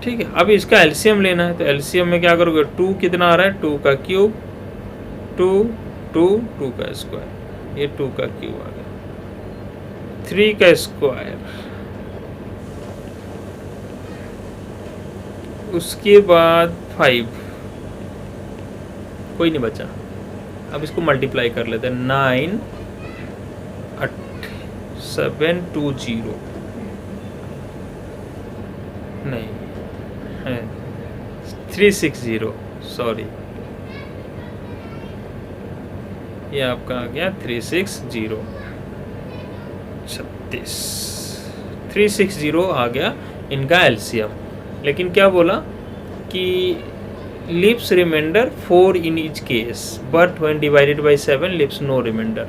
ठीक है, अब इसका एलसीएम लेना है। तो एलसीएम में क्या करोगे, 2 कितना आ रहा है, 2 का क्यूब, 2 2 2 का स्क्वायर, ये 2 का क्यूब आ गया, 3 का स्क्वायर, उसके बाद 5, कोई नहीं बचा। अब इसको मल्टीप्लाई कर लेते हैं, 9 7 2 0 नहीं है 360, सॉरी ये आपका आ गया 360, 36 360 आ गया इनका एलसीएम। लेकिन क्या बोला कि leaves remainder 4 in each case, but when divided by 7 leaves no remainder.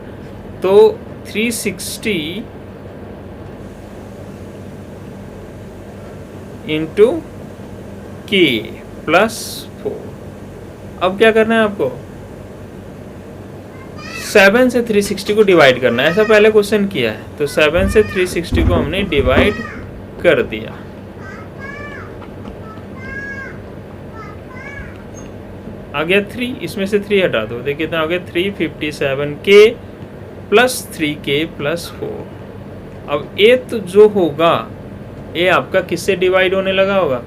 तो 360 इंटू के प्लस 4। अब क्या करना है आपको, 7 से 360 को डिवाइड करना है। ऐसा पहले क्वेश्चन किया है, तो 7 से 360 को हमने डिवाइड कर दिया। आ गया 3, इसमें से 3 हटा दो, देखिए कितना आ गया 357k प्लस 3k प्लस 4। अब ये तो जो होगा ये आपका किससे डिवाइड होने लगा होगा,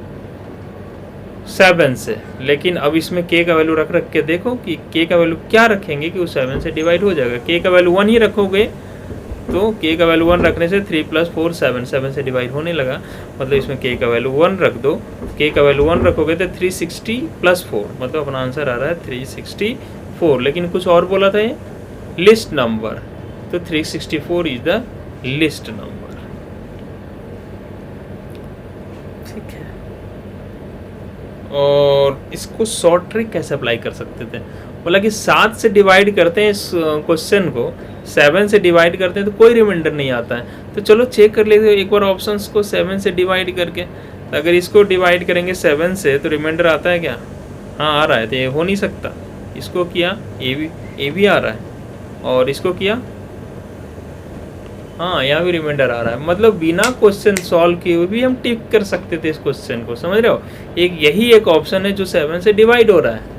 7 से। लेकिन अब इसमें k का वैल्यू रख के देखो कि k का वैल्यू क्या रखेंगे कि वो 7 से डिवाइड हो जाएगा। k का वैल्यू 1 ही रखोगे, तो k का वैल्यू 1 रखने से 3 प्लस 4 7 7 से डिवाइड होने लगा। मतलब इसमें k का वैल्यू 1 रख दो, k का वैल्यू 1 रखोगे तो 360 प्लस 4, मतलब अपना आंसर आ रहा है 364। लेकिन कुछ और बोला था ये लिस्ट नंबर, तो 364 इज द लिस्ट नंबर। ठीक है, और इसको शॉर्ट ट्रिक कैसे अप्लाई कर सकते थे, बोला कि 7 से डिवाइड करते हैं इस क्वेश्चन को, 7 से डिवाइड करते हैं तो कोई रिमाइंडर नहीं आता है। तो चलो चेक कर लेते हैं एक बार ऑप्शंस को 7 से डिवाइड करके। तो अगर इसको डिवाइड करेंगे 7 से तो रिमाइंडर आता है क्या, हाँ आ रहा है, तो ये हो नहीं सकता। इसको किया ए भी आ रहा है, और इसको किया हाँ यहाँ भी रिमाइंडर आ रहा है। मतलब बिना क्वेश्चन सॉल्व किए हुए भी हम टिक कर सकते थे इस क्वेश्चन को, समझ रहे हो। एक यही एक ऑप्शन है जो 7 से डिवाइड हो रहा है।